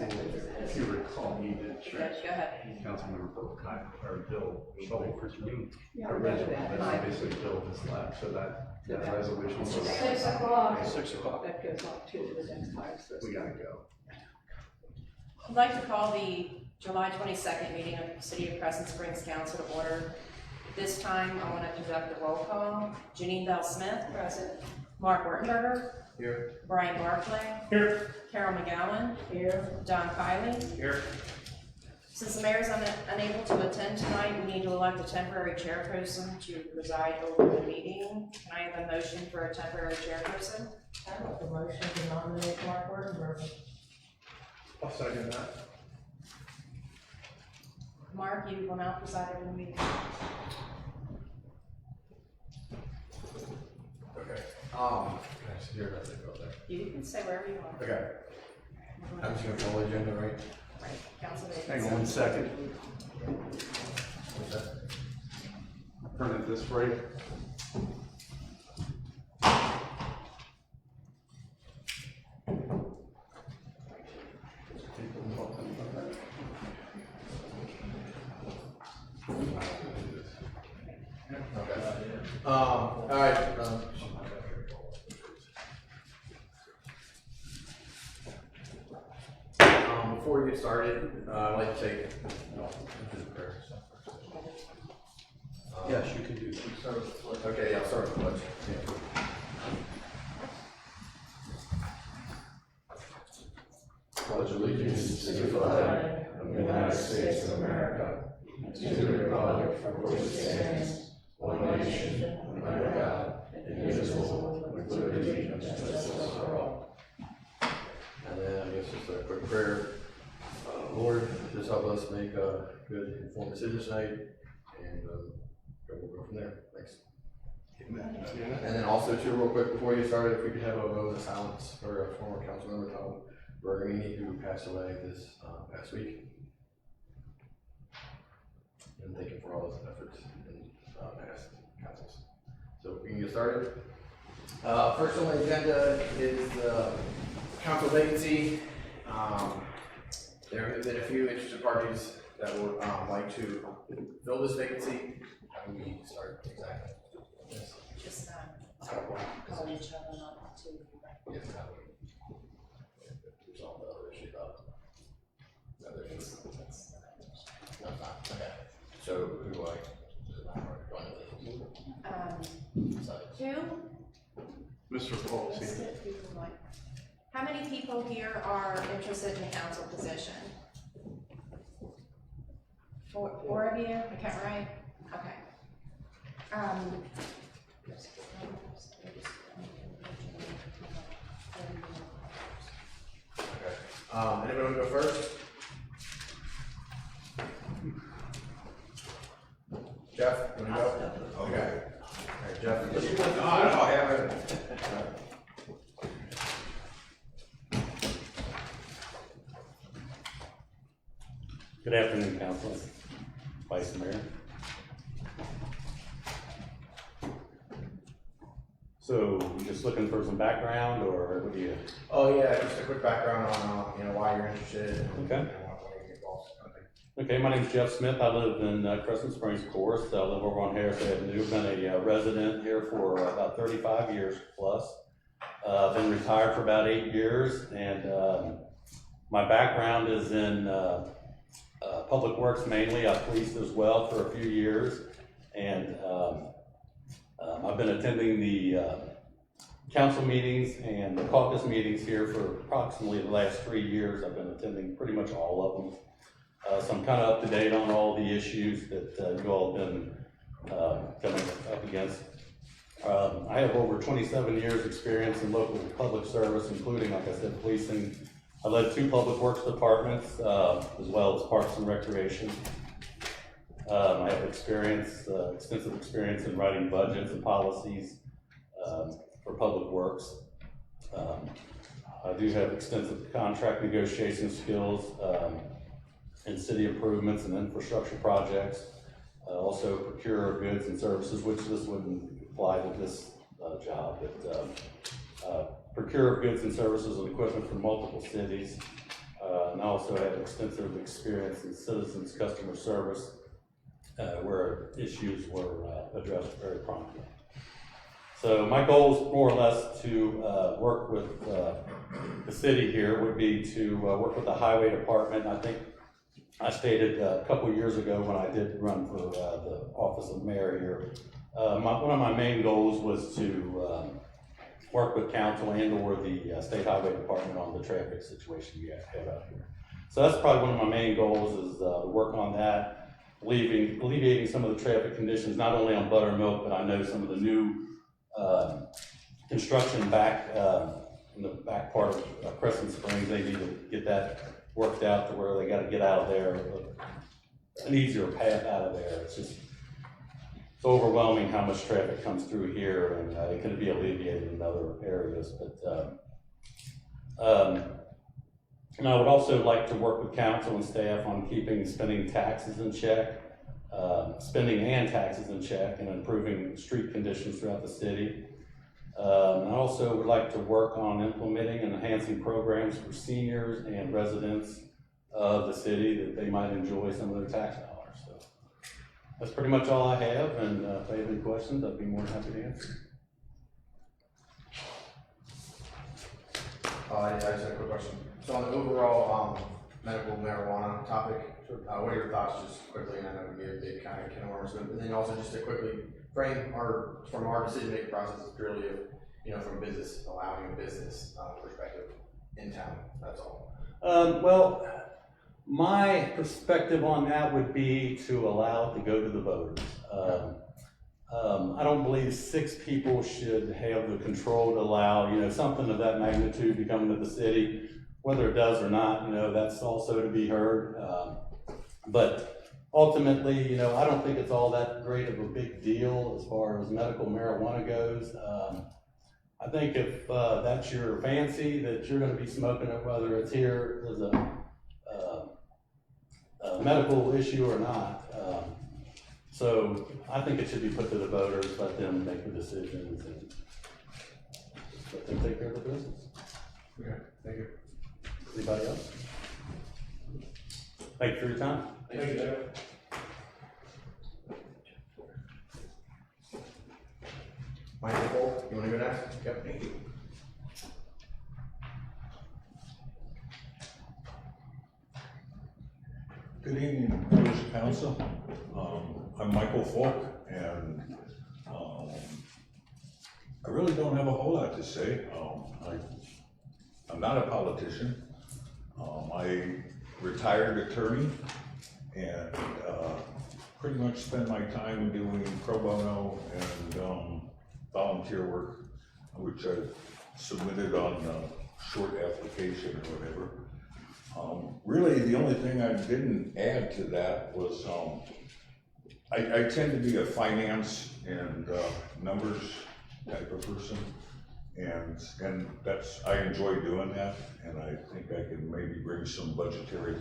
If you recall, he did Yes, check go ahead. Councilmember Bill Schultz originally Right. obviously Bill has left, so that resolution was 6 o'clock. 6 o'clock. That goes on to the next time. We gotta go. I'd like to call the July 22nd meeting of the City of Crescent Springs Council to order. This time, I want to conduct a roll call. Janine Bell Smith. Present. Mark Wertenberger. Here. Brian Barclay. Here. Carol McGowan. Here. Don Kiley. Here. Since the mayor is unable to attend tonight, we need to elect a temporary chairperson to preside over the meeting. Can I have a motion for a temporary chairperson? I make a motion to nominate Mark Wertenberger. I'll second that. Mark, you will now preside over the meeting. Okay. Can I sit here? Or go there? You can stay wherever you want. Okay. I'm just gonna follow the agenda, right? Right, Council Hang on 1 second. Turn it this way. Okay. All right. Before we get started, I'd like to take. Yes, you can do that. Okay, yeah, I'll start with the pledge. Pledge allegiance to the flag of the United States of America, to the republic for which it stands, one nation, under God, indivisible, with liberty and justice for all. And then I guess just a quick prayer. Lord, just help us make a good, informed decision tonight, and we'll go from there. Thanks. And then also, too, real quick before you start, if we could have a vote of silence for a former council member, Tom Bergamini, who passed away this past week. And thank you for all his efforts in past councils. So we can get started. First on the agenda is council vacancy. There have been a few interested parties that would like to fill this vacancy. How do we start exactly? Yes. Just call each other up to. Yes, how do we resolve the other issue about the other issues? No, it's not. Okay. So who do I? Two. Mr. Foltz. How many people here are interested in the council position? Four of you, I count right? Okay. Okay. Anyone want to go first? Jeff, you want to go? Okay. All right, Jeff. No, I haven't. Good afternoon, Council, Vice Mayor. So, you just looking for some background, or what do you? Oh yeah, just a quick background on why you're interested. And, Okay. why you get involved. Okay, my name's Jeff Smith. I live in Crescent Springs, of course. I live over on Harris Avenue. Been a resident here for about 35 years plus. Been retired for about 8 years, and my background is in public works mainly. I policed as well for a few years, and I've been attending the council meetings and the caucus meetings here for approximately the last 3 years. I've been attending pretty much all of them. So I'm kind of up to date on all the issues that you all have been coming up against. I have over 27 years experience in local public service, including, like I said, policing. I led 2 public works departments, as well as parks and recreation. I have extensive experience in writing budgets and policies for public works. I do have extensive contract negotiation skills in city improvements and infrastructure projects. Also procure goods and services, which this wouldn't apply to this job, but procure goods and services and equipment from multiple cities, and I also have extensive experience in citizens customer service, where issues were addressed very promptly. So my goal is more or less to work with the city here would be to work with the highway department. I think I stated a couple years ago when I did run for the office of mayor here, one of my main goals was to work with council and or the state highway department on the traffic situation we have out here. So that's probably one of my main goals is to work on that, alleviating some of the traffic conditions, not only on Buttermilk, but I know some of the new construction back in the back part of Crescent Springs, they need to get that worked out to where they got to get out of there, an easier path out of there. It's overwhelming how much traffic comes through here, and it can be alleviated in other areas. But and I would also like to work with council and staff on keeping spending and taxes in check, and improving street conditions throughout the city. I also would like to work on implementing and enhancing programs for seniors and residents of the city that they might enjoy some of their tax dollars. So that's pretty much all I have, and if I have any questions, I'd be more than happy to answer. I just had a quick question. So on the overall medical marijuana topic, what are your thoughts just quickly? And I know we have big kind of can of worms, but then also just to quickly frame from our decision-making process is purely, from business, allowing a business perspective in town, that's all. Well, my perspective on that would be to allow it to go to the voters. I don't believe 6 people should have the control to allow, something of that magnitude to come into the city. Whether it does or not, that's also to be heard. But ultimately, I don't think it's all that great of a big deal as far as medical marijuana goes. I think if that's your fancy, that you're going to be smoking it, whether it's here as a medical issue or not. So I think it should be put to the voters, let them make the decisions, and let them take care of the business. Okay, thank you. Anybody else? Thank you for your time. Thank you, Jeff. Michael, you want to go next? Yep, thank you. Good evening, members of council. I'm Michael Falk, and I really don't have a whole lot to say. I'm not a politician. I retired attorney, and pretty much spend my time doing pro bono and volunteer work, which I submitted on a short application or whatever. Really, the only thing I didn't add to that was I tend to be a finance and numbers type of person, and I enjoy doing that, and I think I can maybe bring some budgetary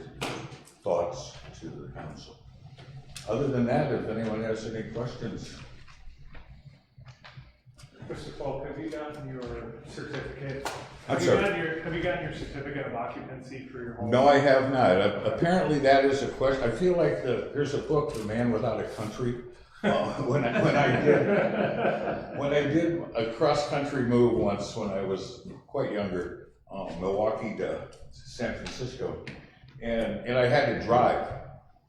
thoughts to the council. Other than that, if anyone has any questions. Mr. Falk, have you gotten your certificate? I'm sorry? Have you gotten your certificate of occupancy for your home? No, I have not. Apparently that is a question. I feel like there's a book, The Man Without a Country. When I did a cross-country move once when I was quite younger, Milwaukee to San Francisco, and I had to drive,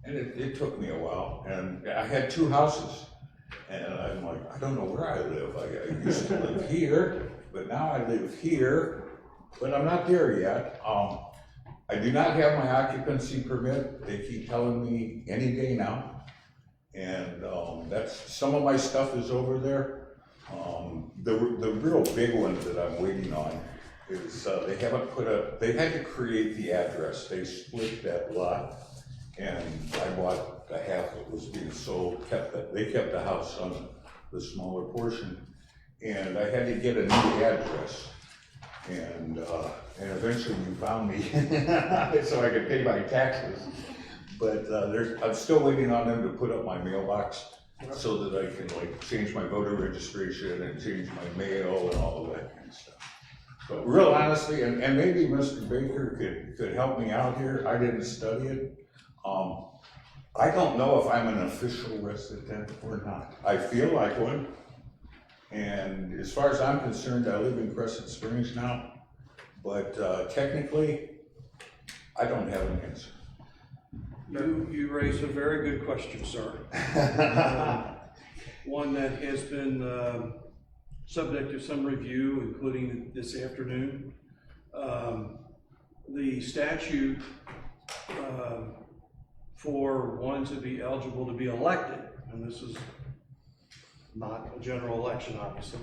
and it took me a while, and I had 2 houses. And I'm like, I don't know where I live. I used to live here, but now I live here, but I'm not there yet. I do not have my occupancy permit. They keep telling me any day now. And that's, some of my stuff is over there. The real big one that I'm waiting on is they had to create the address. They split that lot, and I bought the half that was being sold, they kept the house on the smaller portion, and I had to get a new address, and eventually you found me so I could pay my taxes, but I'm still waiting on them to put up my mailbox so that I can change my voter registration and change my mail and all of that kind of stuff. Real honestly, and maybe Mr. Baker could help me out here, I didn't study it. I don't know if I'm an official resident or not. I feel like one. And as far as I'm concerned, I live in Crescent Springs now, but technically, I don't have an answer. You raise a very good question, sir. One that has been subject to some review, including this afternoon. The statute for one to be eligible to be elected, and this is not a general election, obviously,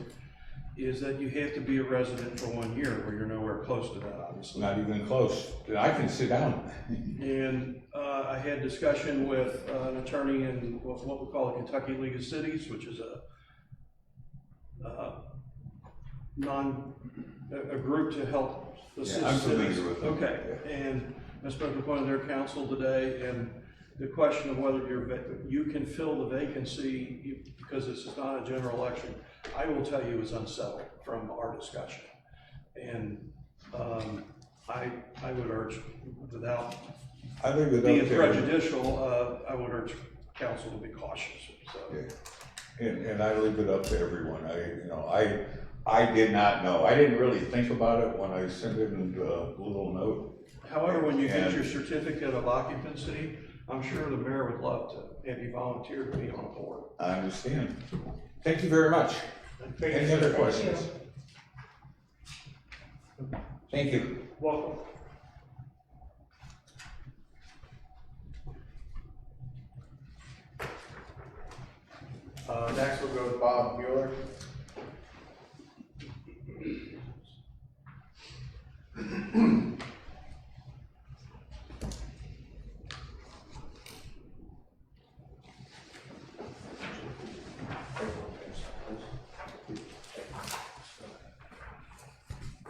is that you have to be a resident for 1 year, where you're nowhere close to that, obviously. Not even close. I can sit down. And I had discussion with an attorney in what we call the Kentucky League of Cities, which is a group to help assist I'm familiar cities. with them. Okay, and I spoke with one of their counsel today, and the question of whether you can fill the vacancy because this is not a general election, I will tell you is unsettled from our discussion. And I would urge, without I leave it being up there. prejudicial, I would urge council to be cautious, so. Yeah. And I leave it up to everyone. I did not know. I didn't really think about it when I sent in a little note. However, when you get your certificate of occupancy, I'm sure the mayor would love to have you volunteer to be on a board. I understand. Thank you very much. Any other questions? Thank you. Welcome. Next we'll go with Bob Mueller.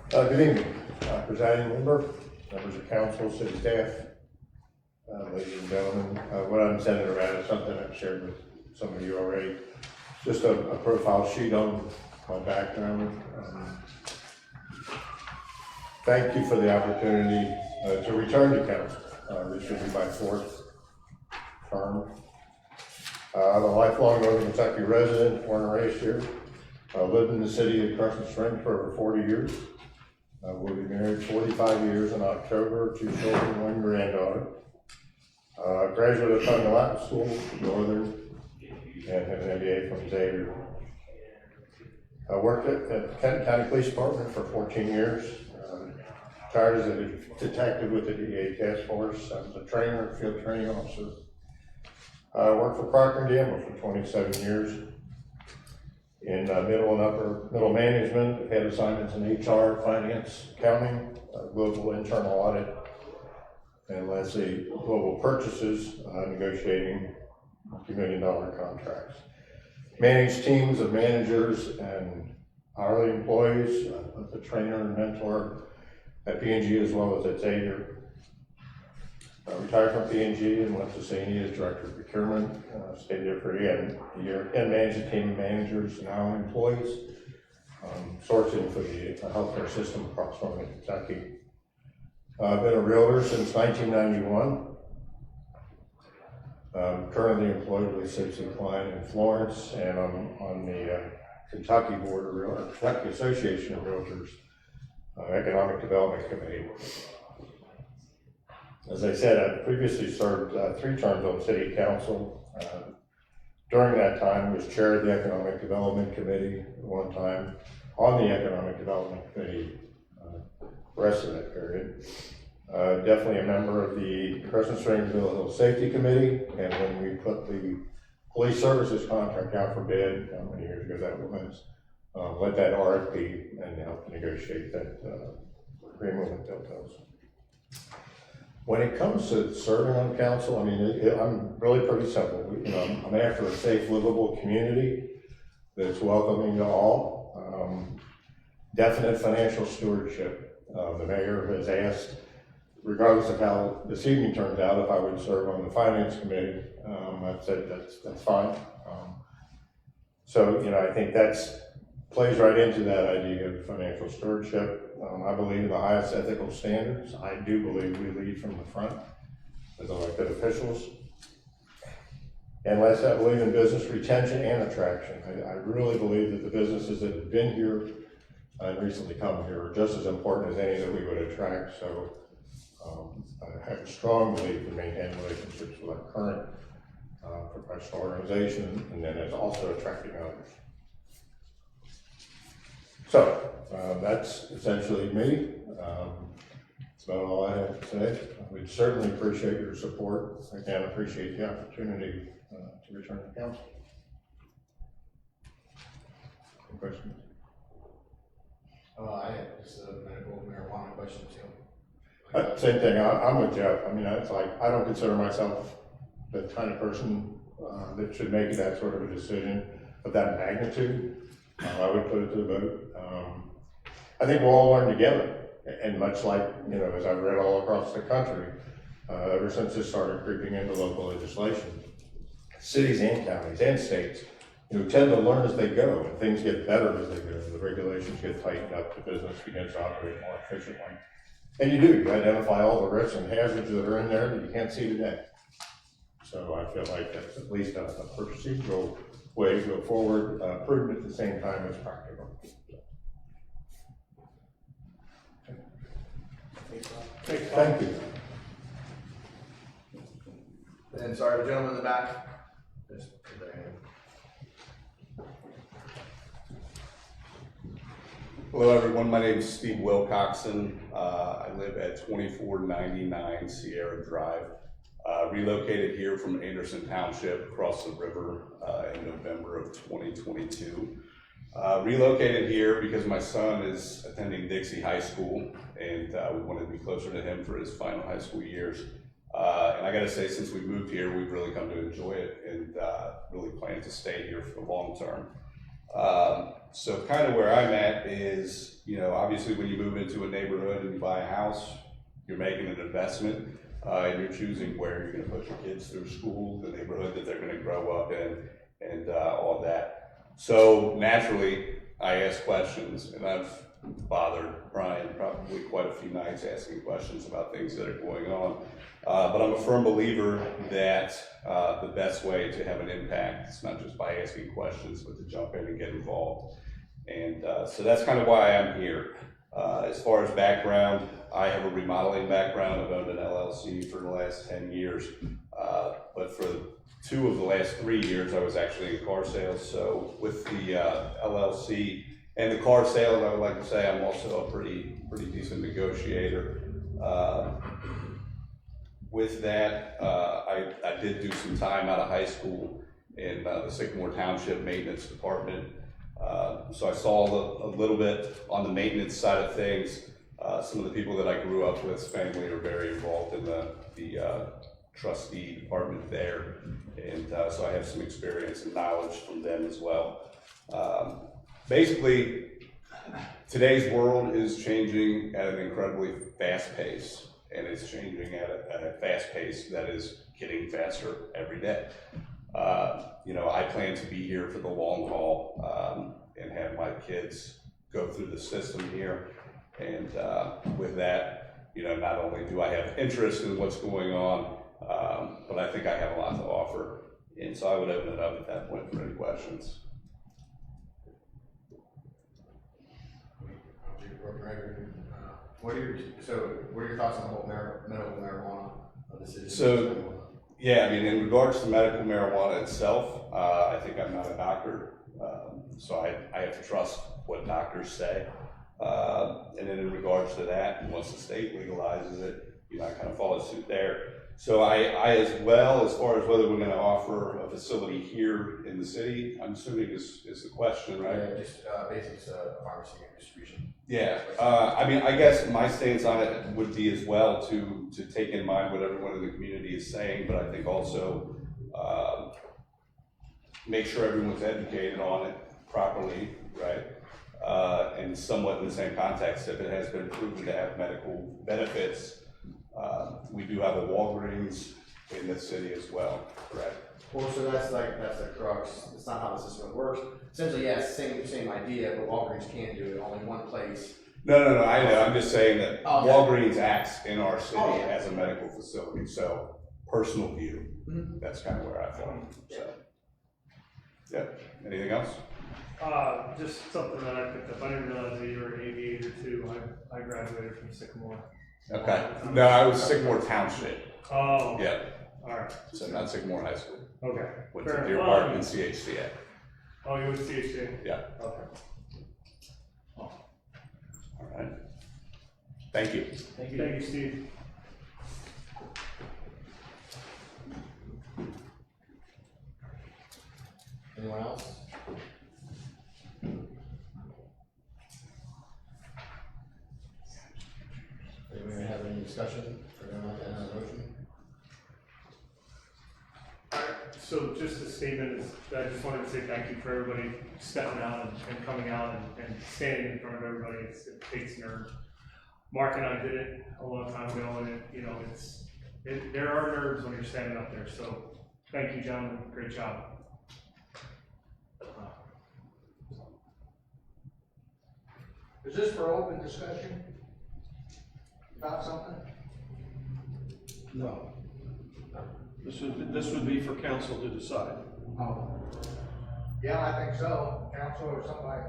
Good evening, presiding member, members of council, city staff, ladies and gentlemen. What I'm sending around is something I've shared with some of you already. Just a profile sheet on my background. Thank you for the opportunity to return to council. This should be my 4th term. I'm a lifelong Northern Kentucky resident, born and raised here. Lived in the city of Crescent Springs for over 40 years. We'll be married 45 years in October, 2 children, 1 granddaughter. Graduate of Thunder Latin School, Northern, and have an MBA from Xavier. I worked at the Kenton County Police Department for 14 years. Retired as a detective with the DEA Task Force. I was a trainer, field training officer. I worked for Procter & Gamble for 27 years. In middle and upper middle management. I've had assignments in HR, finance, accounting, global internal audit, and lastly, global purchases, negotiating multi-million-dollar contracts. Managed teams of managers and hourly employees, a trainer and mentor at P&G as well as at Xavier. I retired from P&G and went to St. as director of procurement. Stayed there for a year and managed a team of managers and hourly employees, sourcing for the healthcare system across Northern Kentucky. I've been a realtor since 1991. Currently employed with Simpson Klein in Florence, and I'm on the Kentucky Board of Realtors, Kentucky Association of Realtors, Economic Development Committee. As I said, I previously served 3 terms on City Council. During that time, I was chair of the Economic Development Committee at one time, on the Economic Development Committee the rest of that period. Definitely a member of the Crescent Springs Hill Safety Committee, and when we put the police services contract out for bid, how many years ago that was, led that RFP and helped negotiate that agreement with Deltos. When it comes to serving on council, I mean, I'm really pretty simple. I'm after a safe, livable community that's welcoming to all. Definite financial stewardship. The mayor has asked, regardless of how this evening turns out, if I would serve on the finance committee. I've said that's fine. So, I think that's plays right into that idea of financial stewardship. I believe in the highest ethical standards. I do believe we lead from the front as elected officials. And last, I believe in business retention and attraction. I really believe that the businesses that have been here and recently come here are just as important as any that we would attract. So I have a strong belief in maintaining relationships with our current professional organization, and then it's also attracting others. So that's essentially me. That's about all I have to say. We'd certainly appreciate your support. Again, appreciate the opportunity to return to council. Any questions? I have just a medical marijuana question too. Same thing. I'm with Jeff. I mean, it's like, I don't consider myself the kind of person that should make that sort of a decision of that magnitude. I would put it to the vote. I think we'll all learn together. And much like, you know, as I've read all across the country, ever since this started creeping into local legislation, cities and counties and states, you know, tend to learn as they go, and things get better as they go. The regulations get tightened up, the business begins to operate more efficiently. And you identify all the risks and hazards that are in there that you can't see today. So I feel like that's at least a procedural way to go forward, prudent at the same time as practical. Thank you. And sorry, the gentleman in the back. Just put their hand. Hello, everyone. My name is Steve Wilcoxon. I live at 2499 Sierra Drive. Relocated here from Anderson Township across the river in November of 2022. Relocated here because my son is attending Dixie High School, and we wanted to be closer to him for his final high school years. And I gotta say, since we moved here, we've really come to enjoy it and really plan to stay here for the long term. So kind of where I'm at is, you know, obviously when you move into a neighborhood and you buy a house, you're making an investment, and you're choosing where you're gonna put your kids through school, the neighborhood that they're gonna grow up in, and all that. So naturally, I ask questions, and I've bothered Brian probably quite a few nights asking questions about things that are going on. But I'm a firm believer that the best way to have an impact is not just by asking questions, but to jump in and get involved. And so that's kind of why I'm here. As far as background, I have a remodeling background. I've owned an LLC for the last 10 years. But for 2 of the last 3 years, I was actually in car sales. So with the LLC and the car sales, I would like to say I'm also a pretty decent negotiator. With that, I did do some time out of high school in the Sycamore Township Maintenance Department. So I saw a little bit on the maintenance side of things. Some of the people that I grew up with, family, are very involved in the trustee department there. And so I have some experience and knowledge from them as well. Basically, today's world is changing at an incredibly fast pace. And it's changing at a fast pace that is getting faster every day. You know, I plan to be here for the long haul and have my kids go through the system here. And with that, you know, not only do I have interest in what's going on, but I think I have a lot to offer. And so I would open it up at that point for any questions. What are your thoughts on the whole medical marijuana of the city? So, yeah, I mean, in regards to medical marijuana itself, I think I'm not a doctor, so I have to trust what doctors say. And then in regards to that, once the state legalizes it, you know, I kind of follow suit there. So I as well, as far as whether we're going to offer a facility here in the city, I'm assuming is the question, right? Yeah, just basics pharmacy and distribution. Yeah, I mean, I guess my stance on it would be as well to take in mind what everyone in the community is saying, but I think also make sure everyone's educated on it properly, right? And somewhat in the same context, if it has been proven to have medical benefits, we do have a Walgreens in the city as well, correct? Well, so that's the crux. It's not how the system works. Essentially, yes, same idea, but Walgreens can do it. Only one place No, I know, I'm just saying that Oh, okay. Walgreens acts in our city Oh, yeah. as a medical facility, so personal view, Mhm. that's kind of where I feel, so. Yeah, anything else? Just something that I picked up, I didn't realize that you were an aviator too, I graduated from Sycamore. Okay, no, I was Sycamore Township, Oh, yeah, alright, so not Sycamore High School, okay. went to Fair Deer enough. Park and CHCA, Oh, you went to CHA? yeah, Okay. all right. Thank you. Thank you, Steve. Anyone else? Anybody have any discussion or anyone have a motion? So just a statement is, I just wanted to say thank you for everybody stepping out and coming out and standing in front of everybody. It takes nerve. Mark and I did it a long time ago, and there are nerves when you're standing up there. So thank you, gentlemen. Great job. Is this for open discussion? About something? No. This would be for council to decide. Oh. Yeah, I think so, council or somebody.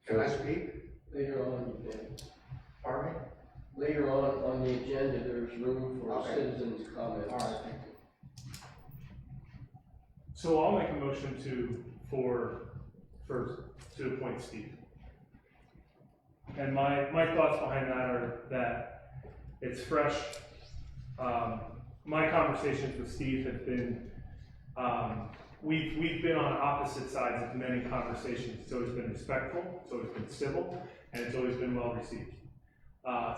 Can I speak? Later on, you can. Pardon me? Later on the agenda, there's room for Okay. citizens' comments. All right, thank you. So I'll make a motion to appoint Steve. And my thoughts behind that are that it's fresh. My conversations with Steve have been, we've been on opposite sides of many conversations. It's always been respectful, it's always been civil, and it's always been well received.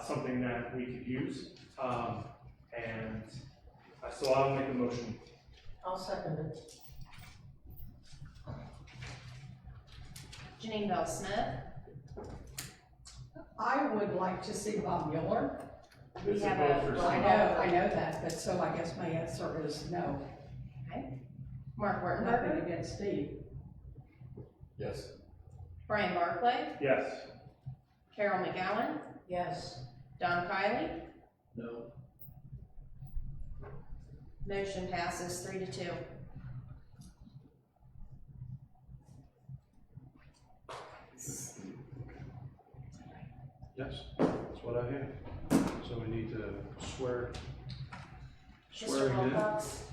Something that we could use. And so I'll make a motion. I'll second it. Janine Bell Smith. I would like to see Bob Mueller. We This is have both a, for- I know that, but so I guess my answer is no. Mark Nothing Wertenberger, against Steve. Yes. Brian Barclay, Yes. Carol McGowan, Yes. Don Kiley. No. Motion passes 3-2. Yes, that's what I have. So we need to swear. Mr. Swearing in. Wilcox,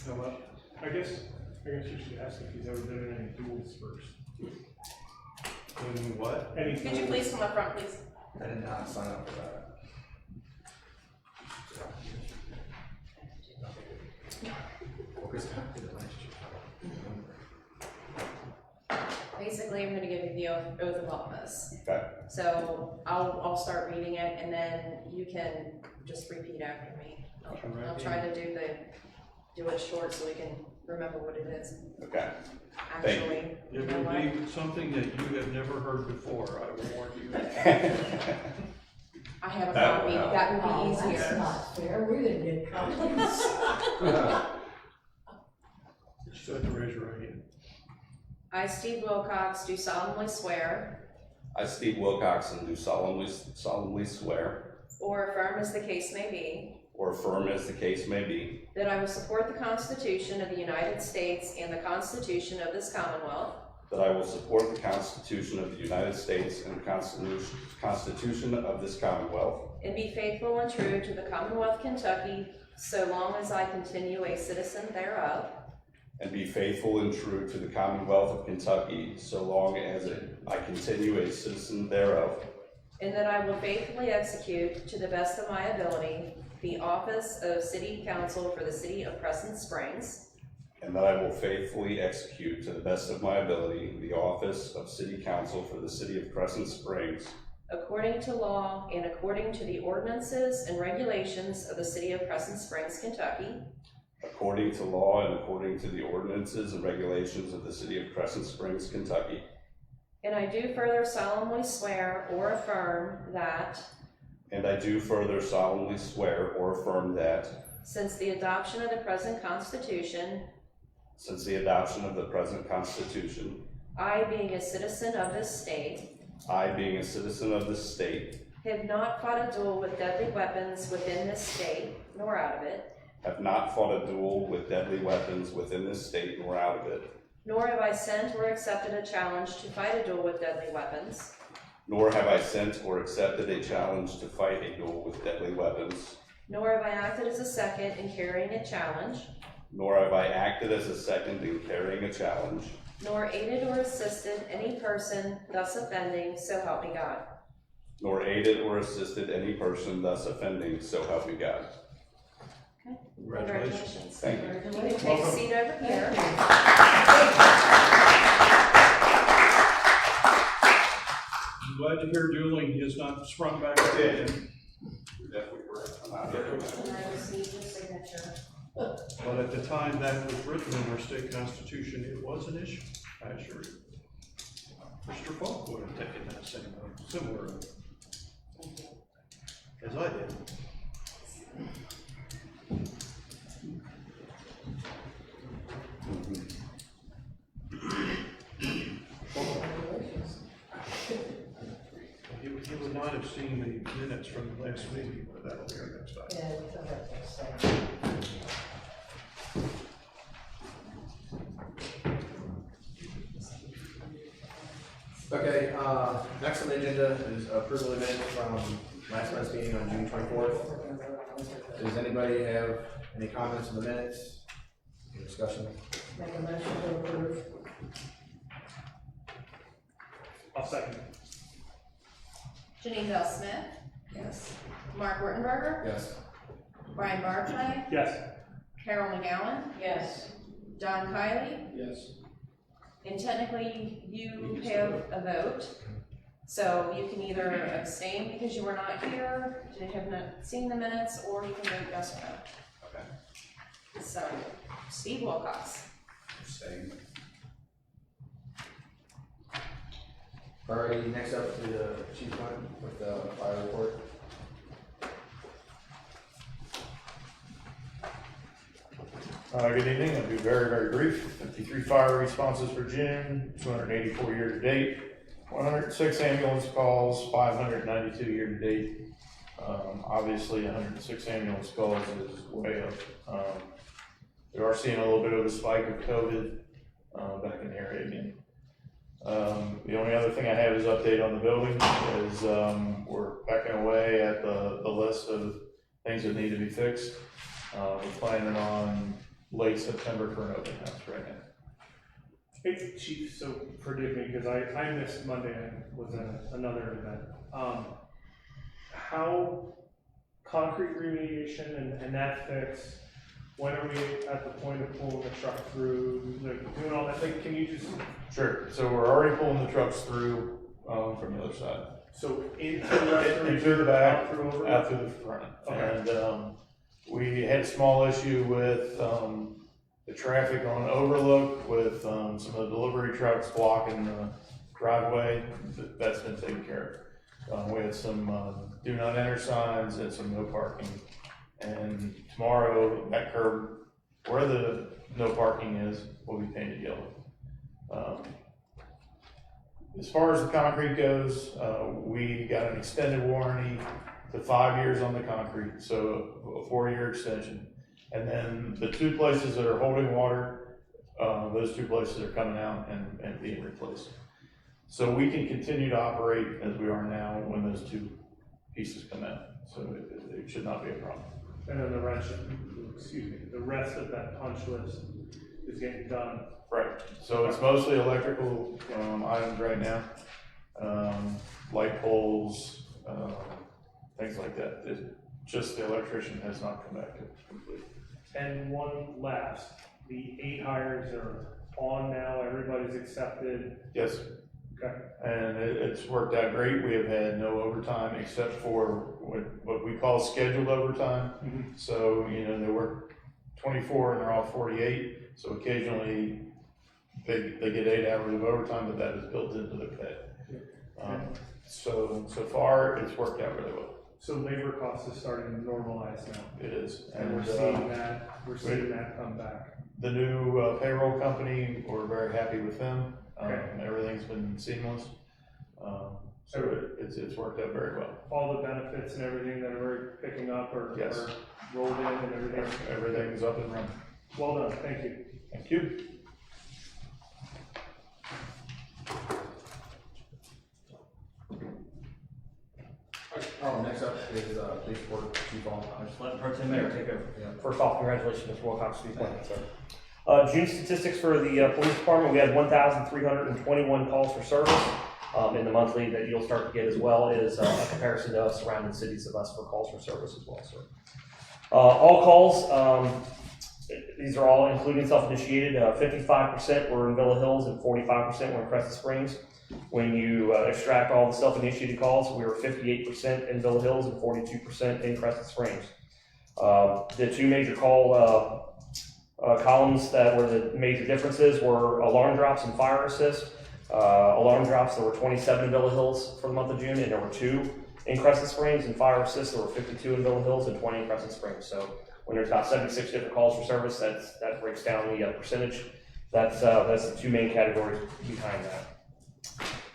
Come up. I guess you should ask if he's ever been in any duels first. And what? Any could you duels? please come up front, please? I did not sign up for that. Basically, I'm gonna give you the oath of office. Okay. So I'll start reading it and then you can just repeat after me. I'll try to do it short so we can remember what it is. Okay. Thank you. Actually, you It know will what? be something that you have never heard before, I will warn you. I have a That copy, will help. that will Oh, be that's easier. not fair, we didn't get copies. You still have to raise your right hand. I, Steve Wilcox, do solemnly swear I, Steve Wilcoxon, do solemnly swear, or affirm as the case may be, or affirm as the case may be, that I will support the Constitution of the United States and the Constitution of this Commonwealth, that I will support the Constitution of the United States and the Constitution of this Commonwealth, and be faithful and true to the Commonwealth of Kentucky, so long as I continue a citizen thereof, and be faithful and true to the Commonwealth of Kentucky, so long as I continue a citizen thereof, and that I will faithfully execute, to the best of my ability, the office of City Council for the City of Crescent Springs, and that I will faithfully execute, to the best of my ability, the office of City Council for the City of Crescent Springs, according to law and according to the ordinances and regulations of the City of Crescent Springs, Kentucky, according to law and according to the ordinances and regulations of the City of Crescent Springs, Kentucky. and I do further solemnly swear or affirm that, And I do further solemnly swear or affirm that, since the adoption of the present Constitution, since the adoption of the present Constitution, I, being a citizen of this state, I, being a citizen of this state, have not fought a duel with deadly weapons within this state, nor out of it, have not fought a duel with deadly weapons within this state nor out of it, nor have I sent or accepted a challenge to fight a duel with deadly weapons, nor have I sent or accepted a challenge to fight a duel with deadly weapons, nor have I acted as a second in carrying a challenge, nor have I acted as a second in carrying a challenge, nor aided or assisted any person thus offending, so help me God. nor aided or assisted any person thus offending, so help me God. Okay. Congratulations. Thank you. You can take a seat over here. I'm glad to hear dueling has not sprung back up again. You're definitely correct. I'm not here. And I received your signature. But at the time that was written in our state constitution, it was an issue, I assure you. Mr. Falk would have taken that same, similar, as I did. He would not have seen the minutes from the last meeting, but that'll be our next item. Yeah, we thought that was the same. Okay, next on the agenda is approval of minutes from last month's meeting on June 24th. Does anybody have any comments on the minutes? Any discussion? Make a motion to approve. I'll second. Janine Bell Smith, Yes. Mark Wurtenberger, Yes. Brian Barclay, Yes. Carol McGowan, Yes. Don Kylie, Yes. and technically you have a vote. So you can either abstain because you were not here, you have not seen the minutes, or you can vote yes or no. Okay. So, Steve Wilcox. Same. Alrighty, next up to the chief one with the fire report. Good evening. I'll be very, very brief. 53 fire responses for June, 284 year to date, 106 ambulance calls, 592 year to date. Obviously, 106 ambulance calls is way up. We are seeing a little bit of a spike of COVID back in the area again. The only other thing I have is update on the building is we're backing away at the list of things that need to be fixed. We're planning on late September for an open house right now. Hey, Chief, so forgive me, because I missed Monday, I was at another event. How concrete remediation and that fix, when are we at the point of pulling the truck through, like, doing all that, like, can you just, Sure. So we're already pulling the trucks through from the other side. so into the restoration? Into the back, out through over? out through the front. Okay. And we had a small issue with the traffic on Overlook with some of the delivery trucks blocking the driveway. That's been taken care of. We had some do not enter signs and some no parking. And tomorrow, that curb where the no parking is will be painted yellow. As far as the concrete goes, we got an extended warranty to 5 years on the concrete, so a 4-year extension. And then the two places that are holding water, those two places are coming out and being replaced. So we can continue to operate as we are now when those two pieces come out. So it should not be a problem. And then the rest of that punch list is getting done. Right, so it's mostly electrical items right now, light poles, things like that. Just the electrician has not come back to complete. And one last, the 8 hires are on now, everybody's accepted. Yes, Okay. and it's worked out great. We have had no overtime except for what we call scheduled overtime. Mhm. So, they work 24 and they're off 48. So occasionally they get 8 hours of overtime, but that is built into the pay. So far it's worked out really well. So labor costs is starting to normalize now. It is. And we're seeing that come back. The new payroll company, we're very happy with them. Okay. Everything's been seamless. So it's worked out very well. All the benefits and everything that are picking up are Yes. are rolled in and everything? Everything's up and running. Well done, thank you. Thank you. Next up is, police board, Chief Ball. Just let Pro Tem Mayor take over. Yeah. First off, congratulations, Mr. Wilcox, to be appointed, sir. June statistics for the police department, we had 1,321 calls for service. In the monthly that you'll start to get as well is a comparison to surrounding cities of us for calls for service as well, sir. All calls, these are all including self-initiated, 55% were in Villa Hills and 45% were in Crescent Springs. When you extract all the self-initiated calls, we were 58% in Villa Hills and 42% in Crescent Springs. The two major call columns that were the major differences were alarm drops and fire assist. Alarm drops, there were 27 in Villa Hills for the month of June, and there were 2 in Crescent Springs, and fire assist, there were 52 in Villa Hills and 20 in Crescent Springs. So when there's about 76 different calls for service, that breaks down the percentage. That's the two main categories behind that.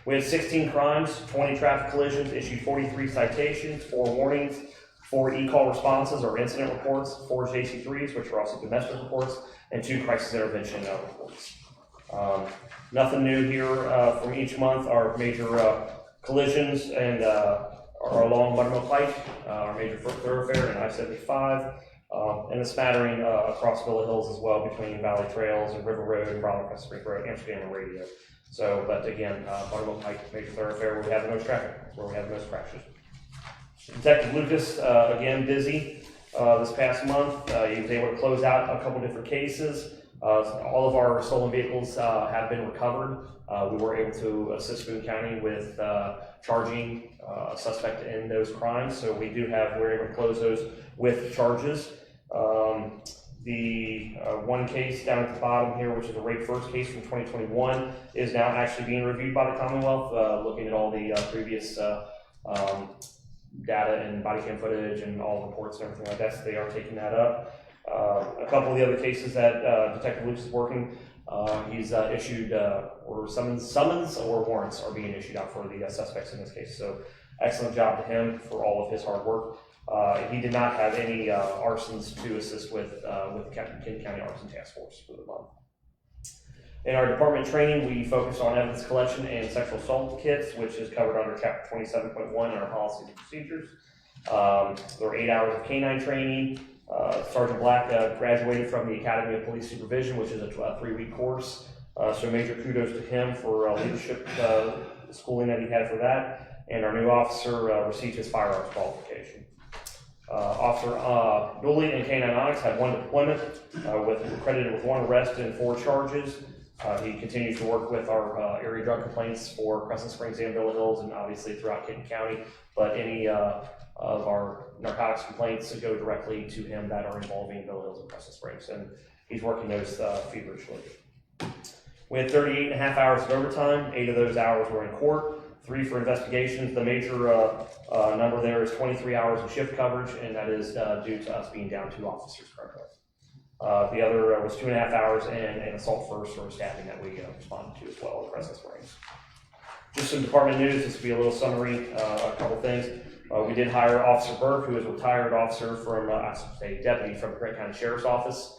We had 16 crimes, 20 traffic collisions, issued 43 citations, 4 warnings, 4 e-call responses or incident reports, 4 JC3s, which are also domestic reports, and 2 crisis intervention reports. Nothing new here from each month. Our major collisions and are along Buttermilk Pike, our major thoroughfare, and I-75, and a smattering across Villa Hills as well between Valley Trails and River Road, Brawler Crest Spring Road, Amsterdam and Radio. So, but again, Buttermilk Pike, major thoroughfare, where we have the most traffic, where we have the most crashes. Detective Lucas, again, busy this past month. He was able to close out a couple different cases. All of our stolen vehicles have been recovered. We were able to assist Boone County with charging a suspect in those crimes. So we're able to close those with charges. The one case down at the bottom here, which is a rape first case from 2021, is now actually being reviewed by the Commonwealth, looking at all the previous data and body cam footage and all reports and everything like that. So they are taking that up. A couple of the other cases that Detective Lucas is working, he's issued or summons or warrants are being issued out for the suspects in this case. So excellent job to him for all of his hard work. He did not have any arsons to assist with Kenton County Arson Task Force for the month. In our department training, we focus on evidence collection and sexual assault kits, which is covered under Chapter 27.1 in our policies and procedures. There were 8 hours of canine training. Sergeant Black graduated from the Academy of Police Supervision, which is a 3-week course. So major kudos to him for leadership schooling that he had for that. And our new officer received his firearms qualification. Officer Dooley and K9 Onyx had 1 deployment, credited with 1 arrest and 4 charges. He continues to work with our area drug complaints for Crescent Springs and Villa Hills, and obviously throughout Kenton County. But any of our narcotics complaints go directly to him that are involving Villa Hills and Crescent Springs, and he's working those feverishly. We had 38 and a half hours of overtime. 8 of those hours were in court, 3 for investigations. The major number there is 23 hours of shift coverage, and that is due to us being down 2 officers currently. The other was 2.5 hours and an assault first or staffing that we responded to as well at Crescent Springs. Just some department news. This will be a little summary, a couple things. We did hire Officer Burke, who is a retired officer from, I should say, deputy from the Grant County Sheriff's Office.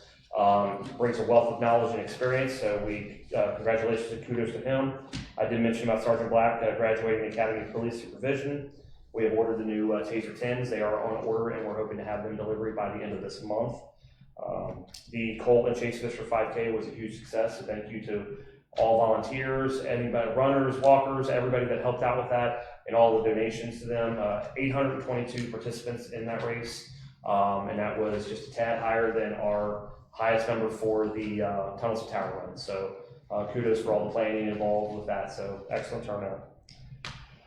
Brings a wealth of knowledge and experience, so we congratulations and kudos to him. I did mention about Sergeant Black graduating the Academy of Police Supervision. We have ordered the new Taser 10s. They are on order, and we're hoping to have them delivered by the end of this month. The Colt and Chase Fish for 5K was a huge success, so thank you to all volunteers, anybody, runners, walkers, everybody that helped out with that, and all the donations to them. 822 participants in that race, and that was just a tad higher than our highest number for the Tunnels to Tower run. So kudos for all the planning involved with that, so excellent turnout.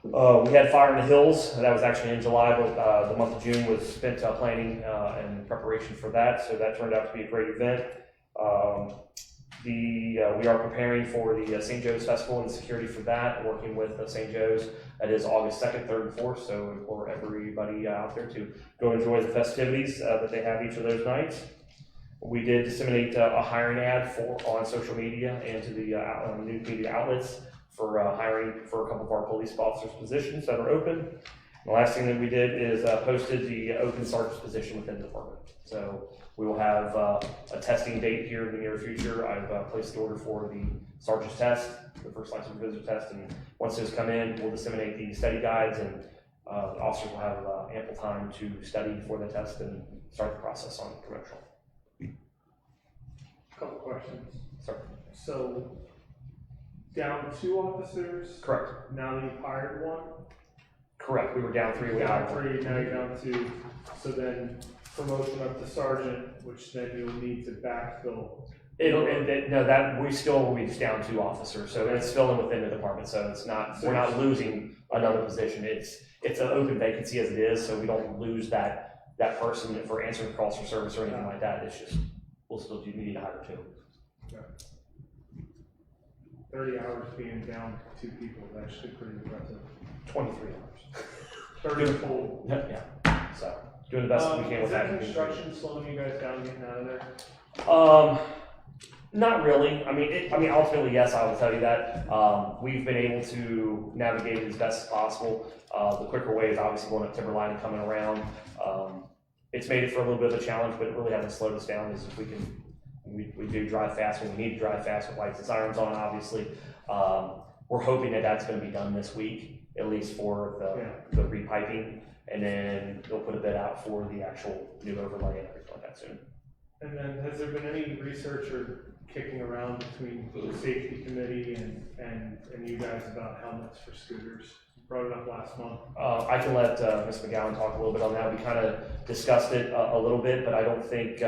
We had Fire in the Hills. That was actually in July, but the month of June was spent planning and preparation for that, so that turned out to be a great event. We are preparing for the St. Joe's Festival and security for that, working with St. Joe's. That is August 2nd, 3rd, and 4th, so for everybody out there to go enjoy the festivities that they have each of those nights. We did disseminate a hiring ad on social media and to the news media outlets for hiring for a couple of our police officers positions that are open. The last thing that we did is posted the open sergeant's position within the department. So we will have a testing date here in the near future. I've placed the order for the sergeant's test, the first line supervisor test, and once those come in, we'll disseminate the study guides, and the officers will have ample time to study for the test and start the process on commercial. Couple questions. Sorry. So, down 2 officers? Correct. Now you've hired 1? Correct. We were down 3. We Down hired 3, now you're down 2. So then promotion up to sergeant, which then you'll need to backfill. We still will be down 2 officers, so it's filling within the department, so it's not, we're not losing another position. It's an open vacancy as it is, so we don't lose that person for answering calls for service or anything like that. It's just, we'll still need to hire 2. 30 hours being down 2 people is actually pretty impressive. 23 hours. 30 total. Yeah, so doing the best we can Is with that that. construction slowing you guys down getting out of there? Not really. I mean, ultimately, yes, I will tell you that. We've been able to navigate it as best as possible. The quicker way is obviously going up Timberline and coming around. It's made it for a little bit of a challenge, but it really hasn't slowed us down. Is if we do drive fast when we need to drive fast with lights and sirens on, obviously. We're hoping that that's going to be done this week, at least for the repiping, and then they'll put a bid out for the actual new overlay and everything like that soon. And then has there been any research or kicking around between the safety committee and you guys about helmets for scooters? You brought it up last month. I can let Ms. McGowan talk a little bit on that. We kind of discussed it a little bit, but I don't think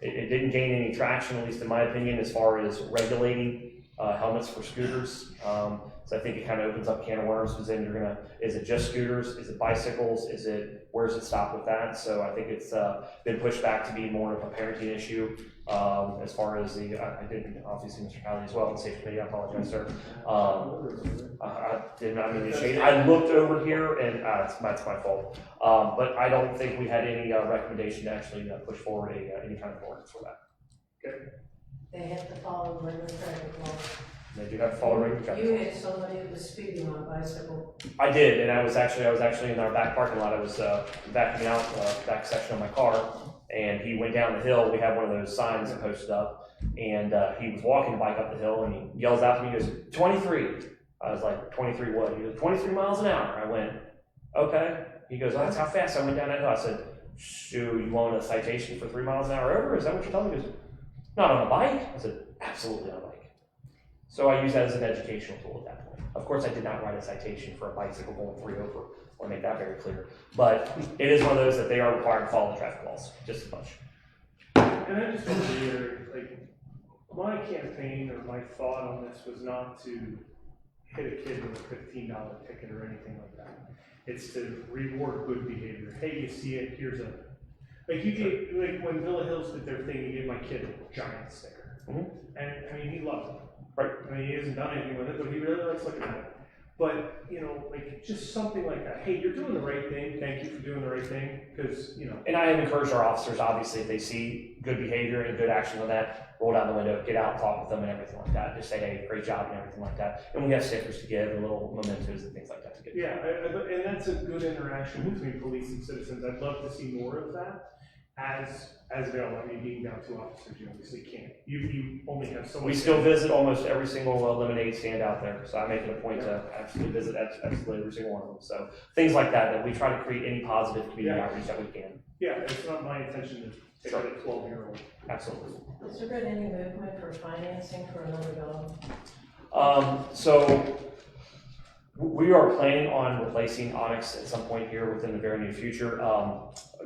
it didn't gain any traction, at least in my opinion, as far as regulating helmets for scooters. So I think it kind of opens up a can of worms, because then is it just scooters? Is it bicycles? Where does it stop with that? So I think it's been pushed back to be more of a parenting issue. As far as I did obviously Mr. Cowley as well, and safety committee, I apologize, sir. I did not mean to shade. I looked over here, and that's my fault. But I don't think we had any recommendation to actually push forward any kind of ordinance for that. Okay. They have to follow regular traffic law. They do have to follow regular traffic. You had somebody that was speeding on a bicycle. I did, and I was actually in our back parking lot. I was backing out back section of my car, and he went down the hill. We have one of those signs posted up, and he was walking the bike up the hill, and he yells out to me, he goes, 23. I was like, 23 what? He goes, 23 miles an hour. I went, okay. He goes, oh, that's how fast I went down that hill. I said, shoot, you want a citation for 3 miles an hour over? Is that what you're telling me? He goes, not on a bike? I said, absolutely on a bike. So I use that as an educational tool at that point. Of course, I did not write a citation for a bicycle going 3 over. I want to make that very clear. But it is one of those that they are required to follow the traffic laws, just as much. And I just want to reiterate, like, my campaign or my thought on this was not to hit a kid with a $15 ticket or anything like that. It's to reward good behavior. Hey, you see it, here's a, like when Villa Hills did their thing, he gave my kid a giant sticker. Mm-hmm. And I mean, he loved it. Right. I mean, he hasn't done anything with it, but he really likes looking at it. But, you know, like, just something like that. Hey, you're doing the right thing. Thank you for doing the right thing. Because, you know. And I have encouraged our officers, obviously, if they see good behavior and good action on that, roll down the window, get out, talk with them and everything like that. Just say, hey, great job and everything like that. And we have stickers to give and little mementos and things like that to give. Yeah, and that's a good interaction between police and citizens. I'd love to see more of that as available. I mean, being down 2 officers, you obviously can't. You only have so much. We still visit almost every single lemonade stand out there. So I make it a point to absolutely visit absolutely every single one of them. So things like that we try to create any positive community outreach that we can. Yeah, it's not my intention to take out a 12-year-old. Absolutely. Has there been any movement for financing for another dog? So we are planning on replacing Onyx at some point here within the very near future.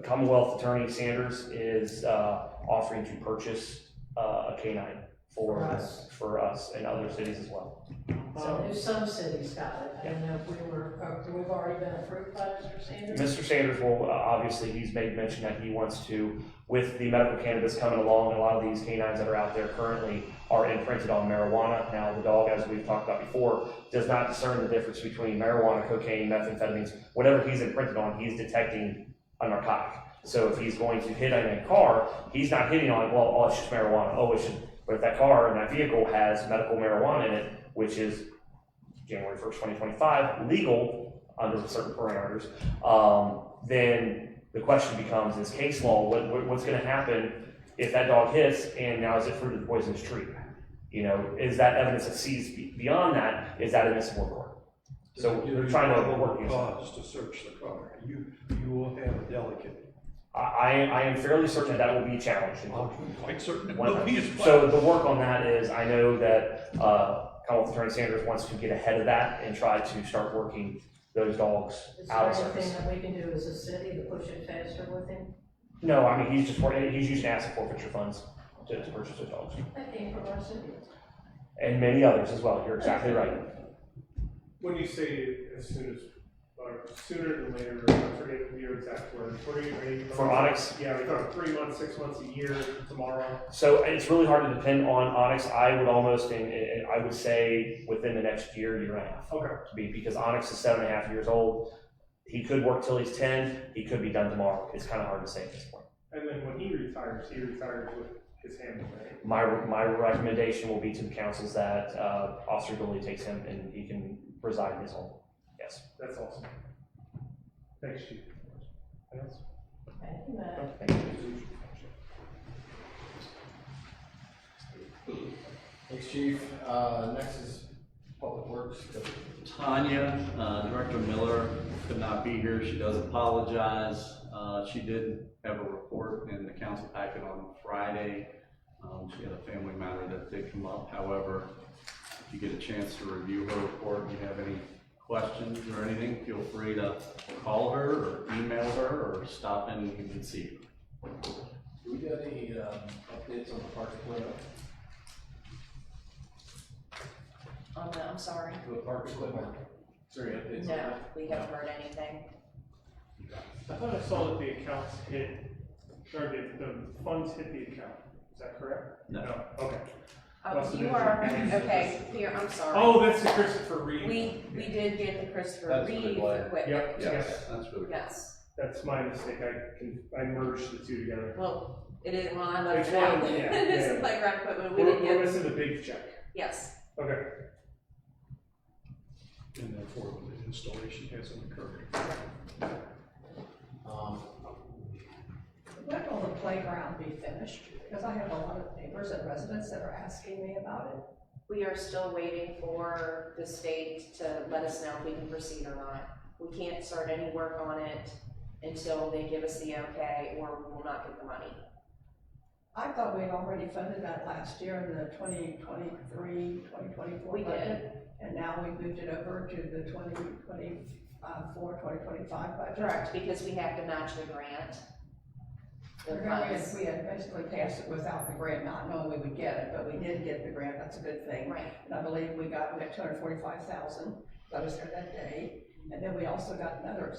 Commonwealth Attorney Sanders is offering to purchase a canine for us and other cities as well. Well, there's some cities got it. I don't know if we've already been approved by Mr. Sanders. Mr. Sanders will, obviously, he's made mention that he wants to, with the medical cannabis coming along, a lot of these canines that are out there currently are imprinted on marijuana. Now, the dog, as we've talked about before, does not discern the difference between marijuana, cocaine, methamphetamines. Whatever he's imprinted on, he's detecting a narcotic. So if he's going to hit on a car, he's not hitting on, well, oh, it's just marijuana, oh, it should, but if that car and that vehicle has medical marijuana in it, which is January 1st, 2025, legal under certain parameters, then the question becomes, is case law, what's gonna happen if that dog hits and now is it fruit of the poisonous tree? You know, is that evidence that sees beyond that, is that admissible in court? So we're trying to work these out. Cause to search the car, you will have a delicate. I am fairly certain that will be challenged. I'm quite certain it will be as well. So the work on that is, I know that Commonwealth Attorney Sanders wants to get ahead of that and try to start working those dogs Is out of there service. anything that we can do as a city to push it faster with him? No, I mean, he's using asset forfeiture funds to purchase those dogs. That came from our city. And many others as well, you're exactly right. When you say as soon as, or sooner than later, I forget your exact words, what are you? For Onyx? Yeah, we got 3 months, 6 months, a year, tomorrow. So it's really hard to depend on Onyx. I would almost, and I would say within the next year and a half. Okay. Because Onyx is 7.5 years old. He could work till he's 10, he could be done tomorrow. It's kind of hard to say at this point. And then when he retires with his hand, right? My recommendation will be to the councils that Officer Dooley takes him and he can reside in his home. Yes. That's awesome. Thanks, Chief. Anything else? Thank you, Matt. Thank you. Thanks, Chief. Next is Public Works. Tanya, Director Miller could not be here. She does apologize. She did have a report in the council packet on Friday. She had a family matter that did come up. However, if you get a chance to review her report, and you have any questions or anything, feel free to call her or email her or stop in and see her. Do we get any updates on the park equipment? I'm sorry. The park equipment? Is there any updates on No, that? we haven't heard anything. I thought I saw that the accounts hit, or the funds hit the account. Is that correct? No. Okay. You are, okay, here, I'm sorry. Oh, that's the Christopher Reeve. We did get the Christopher That's the Reeve big one. equipment. Yep, Yes, that's really good. Yes, That's my mistake. I merged the two together. well, it is, well, I left It's it out. one, yeah, It's yeah. the playground equipment, we We're didn't get, missing the big check. yes. Okay. And therefore, the installation hasn't occurred. When will the playground be finished? Because I have a lot of neighbors and residents that are asking me about it. We are still waiting for the state to let us know if we can proceed or not. We can't start any work on it until they give us the okay, or we will not get the money. I thought we had already funded that last year in the 2023, 2024 We budget. did. And now we moved it over to the 2024, 2025 budget. Correct, because we have to match the grant. The funds. We had basically passed it without the grant, not knowing we would get it, but we did get the grant, that's a good thing. Right, And I believe we got 245,000, that was there that day. And then we also got another,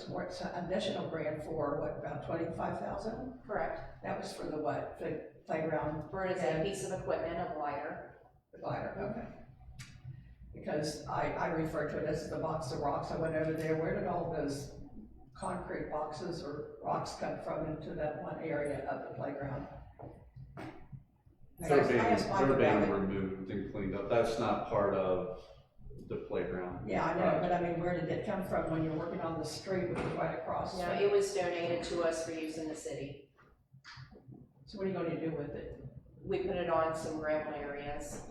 additional grant for, what, about 25,000? correct. That was for the what, the playground? For it's a piece of equipment, a glider. The glider, okay. Because I refer to it as the box of rocks, I went over there, where did all those concrete boxes or rocks come from into that one area of the playground? They're being removed and cleaned up. That's not part of the playground. Yeah, I know, but I mean, where did it come from when you're working on the street, which is right across? No, it was donated to us for use in the city. So what are you gonna do with it? We put it on some gravel areas.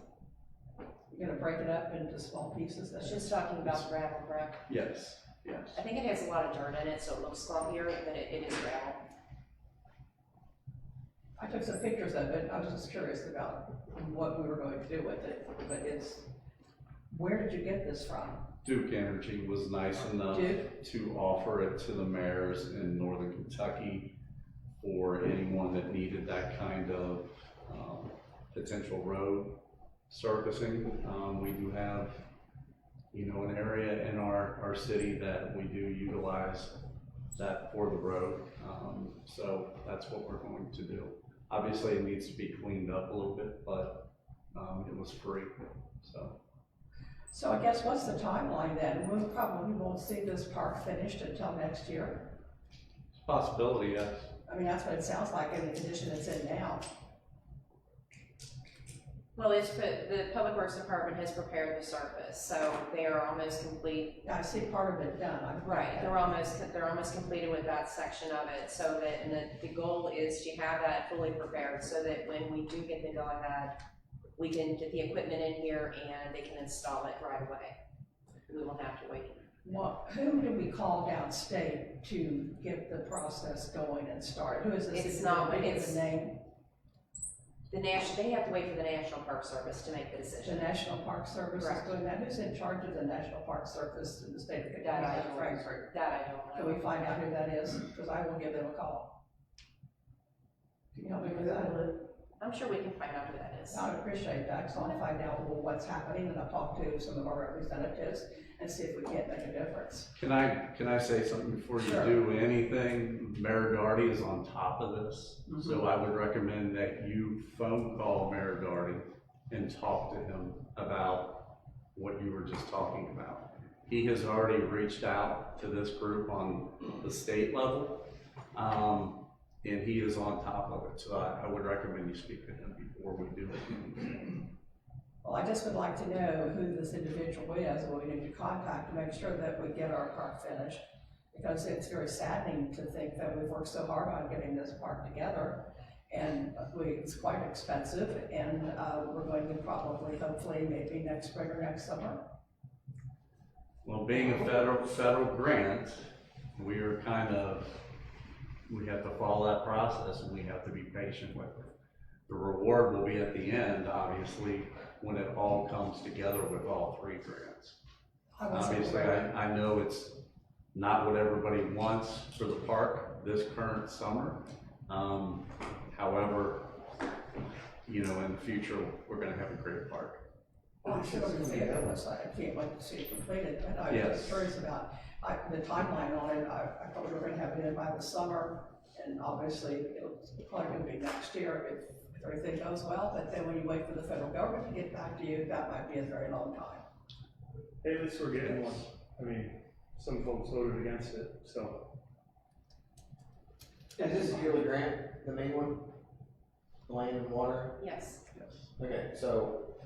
You're gonna break it up into small pieces then? She's talking about gravel, correct? Yes, yes. I think it has a lot of dirt in it, so it looks clumpier, but it is gravel. I took some pictures of it, I was just curious about what we were going to do with it, but where did you get this from? Duke Energy was nice enough Duke? to offer it to the mayors in Northern Kentucky for anyone that needed that kind of potential road surfacing. We do have, an area in our city that we do utilize that for the road. So that's what we're going to do. Obviously, it needs to be cleaned up a little bit, but it was free, so. So I guess what's the timeline then? We probably won't see this park finished until next year. It's a possibility, yes. I mean, that's what it sounds like in the condition it's in now. Well, the Public Works Department has prepared the surface, so they are almost complete. I see part of it done. Right, they're almost completed with that section of it, so that, and the goal is to have that fully prepared, so that when we do get the go-ahead, we can get the equipment in here and they can install it right away. We won't have to wait. Well, whom do we call downstate to get the process going and start? Who is this? It's not, Do we give it's a name? they have to wait for the National Park Service to make the The decision. National Park Service is Correct. doing that. Who's in charge of the National Park Service in the state of That I Kentucky? don't, Frankfurt. that I don't Can know. we find out who that is? Because I will give them a call. Can you help me with that? I'm sure we can find out who that is. I would appreciate that, because I want to find out what's happening, and I'll talk to some of our representatives and see if we can't make a difference. Can I say something before you Sure. do anything? Mayor Doherty is on top of this, so I would recommend that you phone call Mayor Doherty and talk to him about what you were just talking about. He has already reached out to this group on the state level, and he is on top of it, so I would recommend you speak to him before we do it. Well, I just would like to know who this individual is, and we need to contact to make sure that we get our park finished. Because it's very saddening to think that we've worked so hard on getting this park together, and it's quite expensive, and we're going to probably, hopefully, maybe next spring or next summer. Well, being a federal grant, we are we have to follow that process and we have to be patient with it. The reward will be at the end, obviously, when it all comes together with all three grants. Obviously, I know it's not what everybody wants for the park this current summer. However, in the future, we're gonna have a great park. Well, I'm sure we'll see it looks like. I can't wait to see it completed, and I was Yes. just curious about the timeline on it. I thought we were gonna have it in by the summer, and obviously, it's probably gonna be next year if everything goes well, but then when you wait for the federal government to get back to you, that might be a very long time. Hey, at least we're getting one. I mean, some folks voted against it, so. Is this a yearly grant, the main one? The land and water? Yes. Okay, so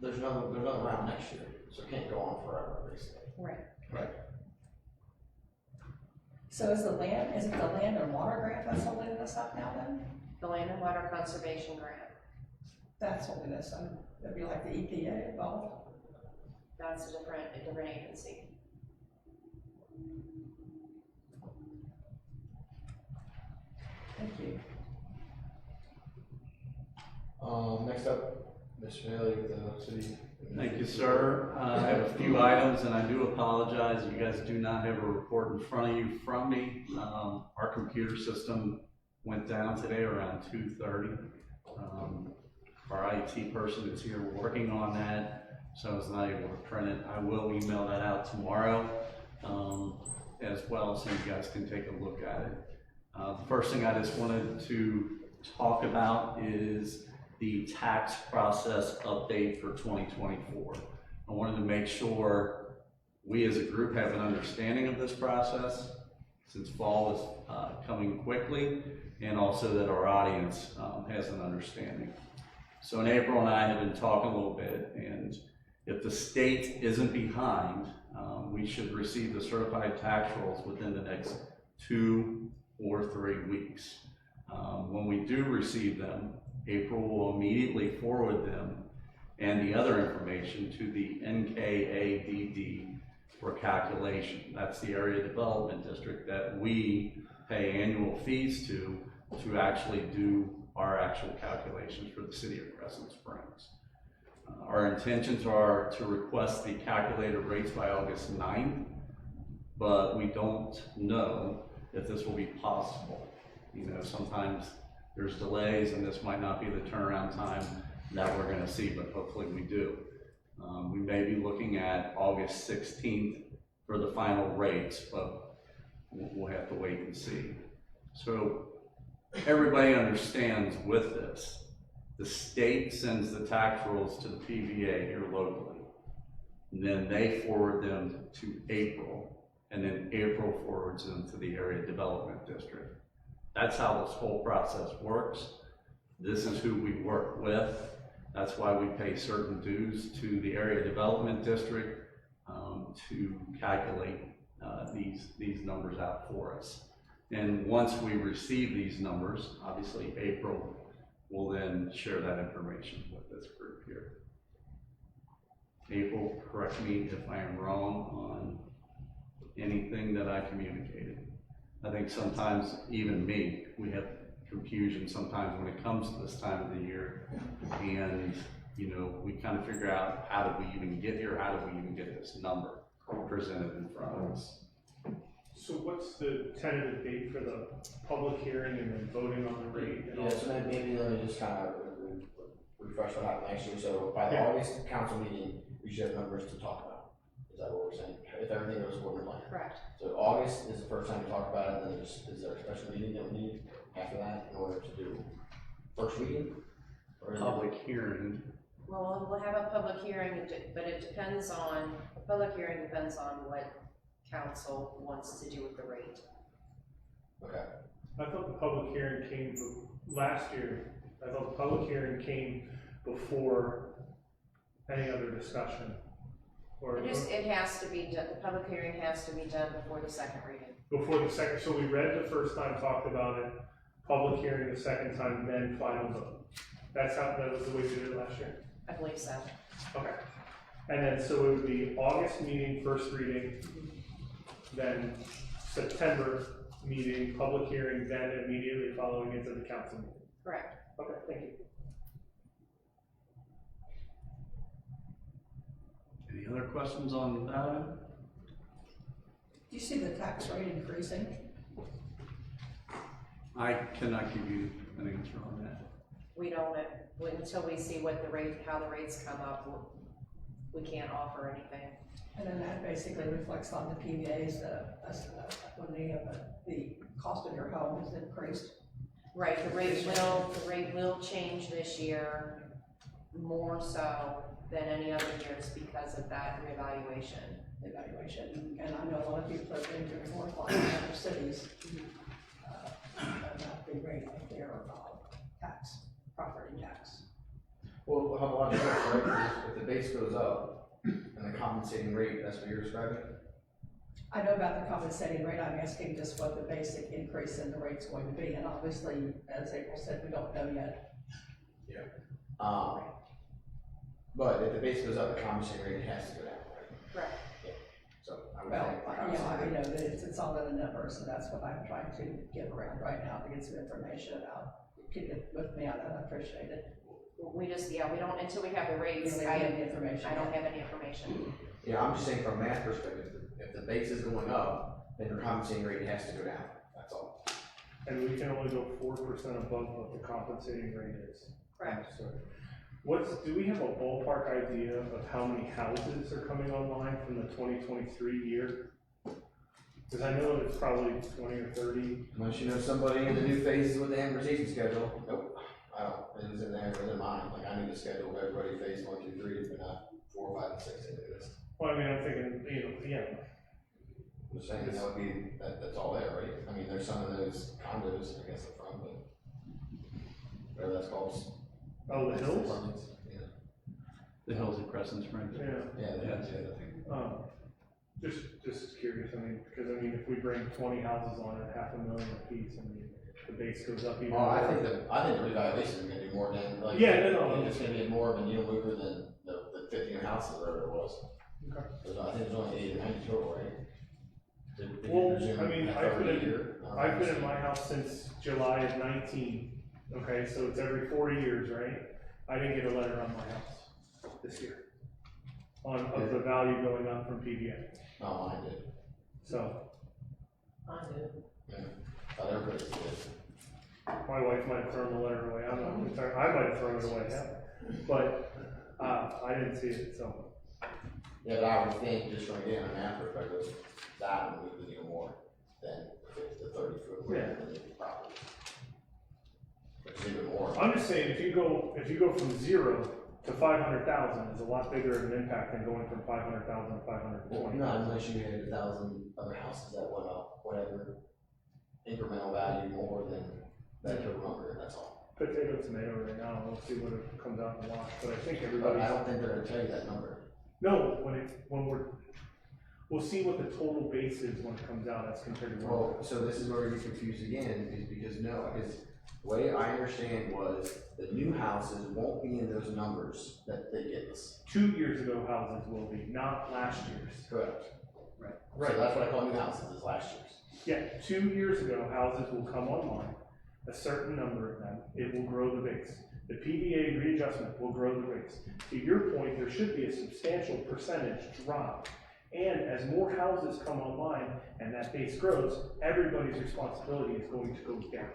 there's another round next year, so it can't go on forever, basically. Right. So is it the land and water grant that's holding us up now then? The Land and Water Conservation Grant, That's holding us up. That'd be like the EPA involved. that's a different agency. Thank you. Next up, Mr. Bailey with the city. Thank you, sir. I have a few items, and I do apologize. You guys do not have a report in front of you from me. Our computer system went down today around 2:30. Our IT person is here working on that, so I was not able to print it. I will email that out tomorrow as well, so you guys can take a look at it. The first thing I just wanted to talk about is the tax process update for 2024. I wanted to make sure we as a group have an understanding of this process, since fall is coming quickly, and also that our audience has an understanding. So in April and I have been talking a little bit, and if the state isn't behind, we should receive the certified tax rolls within the next 2 or 3 weeks. When we do receive them, April will immediately forward them and the other information to the NKADD for calculation. That's the area development district that we pay annual fees to actually do our actual calculations for the city of Crescent Springs. Our intentions are to request the calculated rates by August 9th, but we don't know if this will be possible. Sometimes there's delays, and this might not be the turnaround time that we're going to see, but hopefully we do. We may be looking at August 16th for the final rates, but we'll have to wait and see. So everybody understands with this, the state sends the tax rolls to the PVA here locally, and then they forward them to April, and then April forwards them to the area development district. That's how this whole process works. This is who we work with. That's why we pay certain dues to the area development district to calculate these numbers out for us. And once we receive these numbers, obviously April will then share that information with this group here. April, correct me if I am wrong on anything that I communicated. I think sometimes, even me, we have confusion sometimes when it comes to this time of the year. And, you know, we kind of figure out, how did we even get here? How did we even get this number presented in front of us? So what's the tentative date for the public hearing and then voting on the rate? And all Yeah, so that? maybe let me just kind of refresh what happened last year. So by the Yeah. August council meeting, we should have numbers to talk about. Is that what we're saying? If everything goes according to plan. Correct. So August is the first time to talk about it, and then is there a special meeting that we need after that in order to do first reading? Or is it- Public hearing. Well, we'll have a public hearing, but it depends on, the public hearing depends on what council wants to do with the rate. Okay. I thought the public hearing came last year. I thought the public hearing came before any other discussion. Or It has to be done, the public hearing has to be done before the second reading. before the second, so we read the first time, talked about it, public hearing the second time, then final vote. That was the way we did it last year? I believe so. Okay. And then, so it would be August meeting, first reading, then September meeting, public hearing, then immediately following into the council meeting. Correct. Okay, thank you. Any other questions on that? Do you see the tax rate increasing? I cannot give you an answer on that. We don't, until we see what the rate, how the rates come up, we can't offer anything. And then that basically reflects on the PVAs, when the cost of your home is increased. Right, the rate will change this year more so than any other years because of that reevaluation. And I know a lot of people have been doing work like in other cities, about the rate of their tax, property tax. Well, how about this, right? If the base goes up and the compensating rate, that's what you're describing? I know about the compensating rate, I'm asking just what the basic increase in the rate's going to be, and obviously, as April said, we don't know yet. Yeah. But if the base goes up, the compensating rate has to go down, right? Correct. So I would Well, think. the I compensating know rate- that it's all in the numbers, and that's what I'm trying to get around right now, to get some information about. Keep it with me, I appreciate it. We just, we don't, until we have the You rates, don't I have any information. don't have any information. Yeah, I'm just saying from a math perspective, if the base is going up, then your compensating rate has to go down, that's all. And we can only go 4% above what the compensating rate is. Correct. So, do we have a ballpark idea of how many houses are coming online from the 2023 year? Because I know it's probably 20 or 30. Unless you know somebody in the new phases with the amortization schedule, nope, I don't, it was in there, it was in mine, like I knew the schedule of everybody phase 1, 2, 3, but not 4, 5, and 6 into this. Well, I mean, I'm thinking, yeah. I'm just saying, that would be, that's all there, right? I mean, there's some of those condos, I guess, up front, but whatever that's called. Oh, the hills? Apartments, yeah. The hills of Crescent Springs. Yeah. Yeah, they have, Yeah. I think. Just curious, I mean, because I mean, if we bring 20 houses on at $500,000 a piece, I mean, the base goes up even Oh, more. I think the revaluation is gonna be more than, like. Yeah, no. It's gonna be more of a needle mover than the 15 houses, or whatever it was. Okay. I think there's only 80 or 90 total, right? Well, I mean, I've I've been in my house since July of 19, okay, so it's every 4 years, right? I didn't get a letter on my house this year of the value going up from PBA, No, mine did. so I do. Yeah, thought everybody did. my wife might have thrown the letter away, I'm not concerned, I might have thrown it away, yeah. But, I didn't see it, so. Yeah, but I would think, just from again, a math perspective, that would move the needle more than the 30-foot width of the property. Which is even more. I'm just saying, if you go from 0 to 500,000, is a lot bigger of an impact than going from 500,000 to 520. Not unless you had 1,000 other houses that went up, whatever, incremental value more than that total number, that's all. Potato, tomato right now, we'll see what it comes out in the wash, but I think But everybody. I don't think they're gonna tell you that number. No, we'll see what the total base is when it comes out as compared to. Well, so this is where we get confused again, is because because the way I understand was the new houses won't be in those numbers that they get us. 2 years ago houses will be, not last year's. Correct. Right. So that's what I call new houses, is last year's. Yeah, 2 years ago, houses will come online, a certain number of them, it will grow the base. The PDA readjustment will grow the base. To your point, there should be a substantial percentage drop. And as more houses come online and that base grows, everybody's responsibility is going to go down.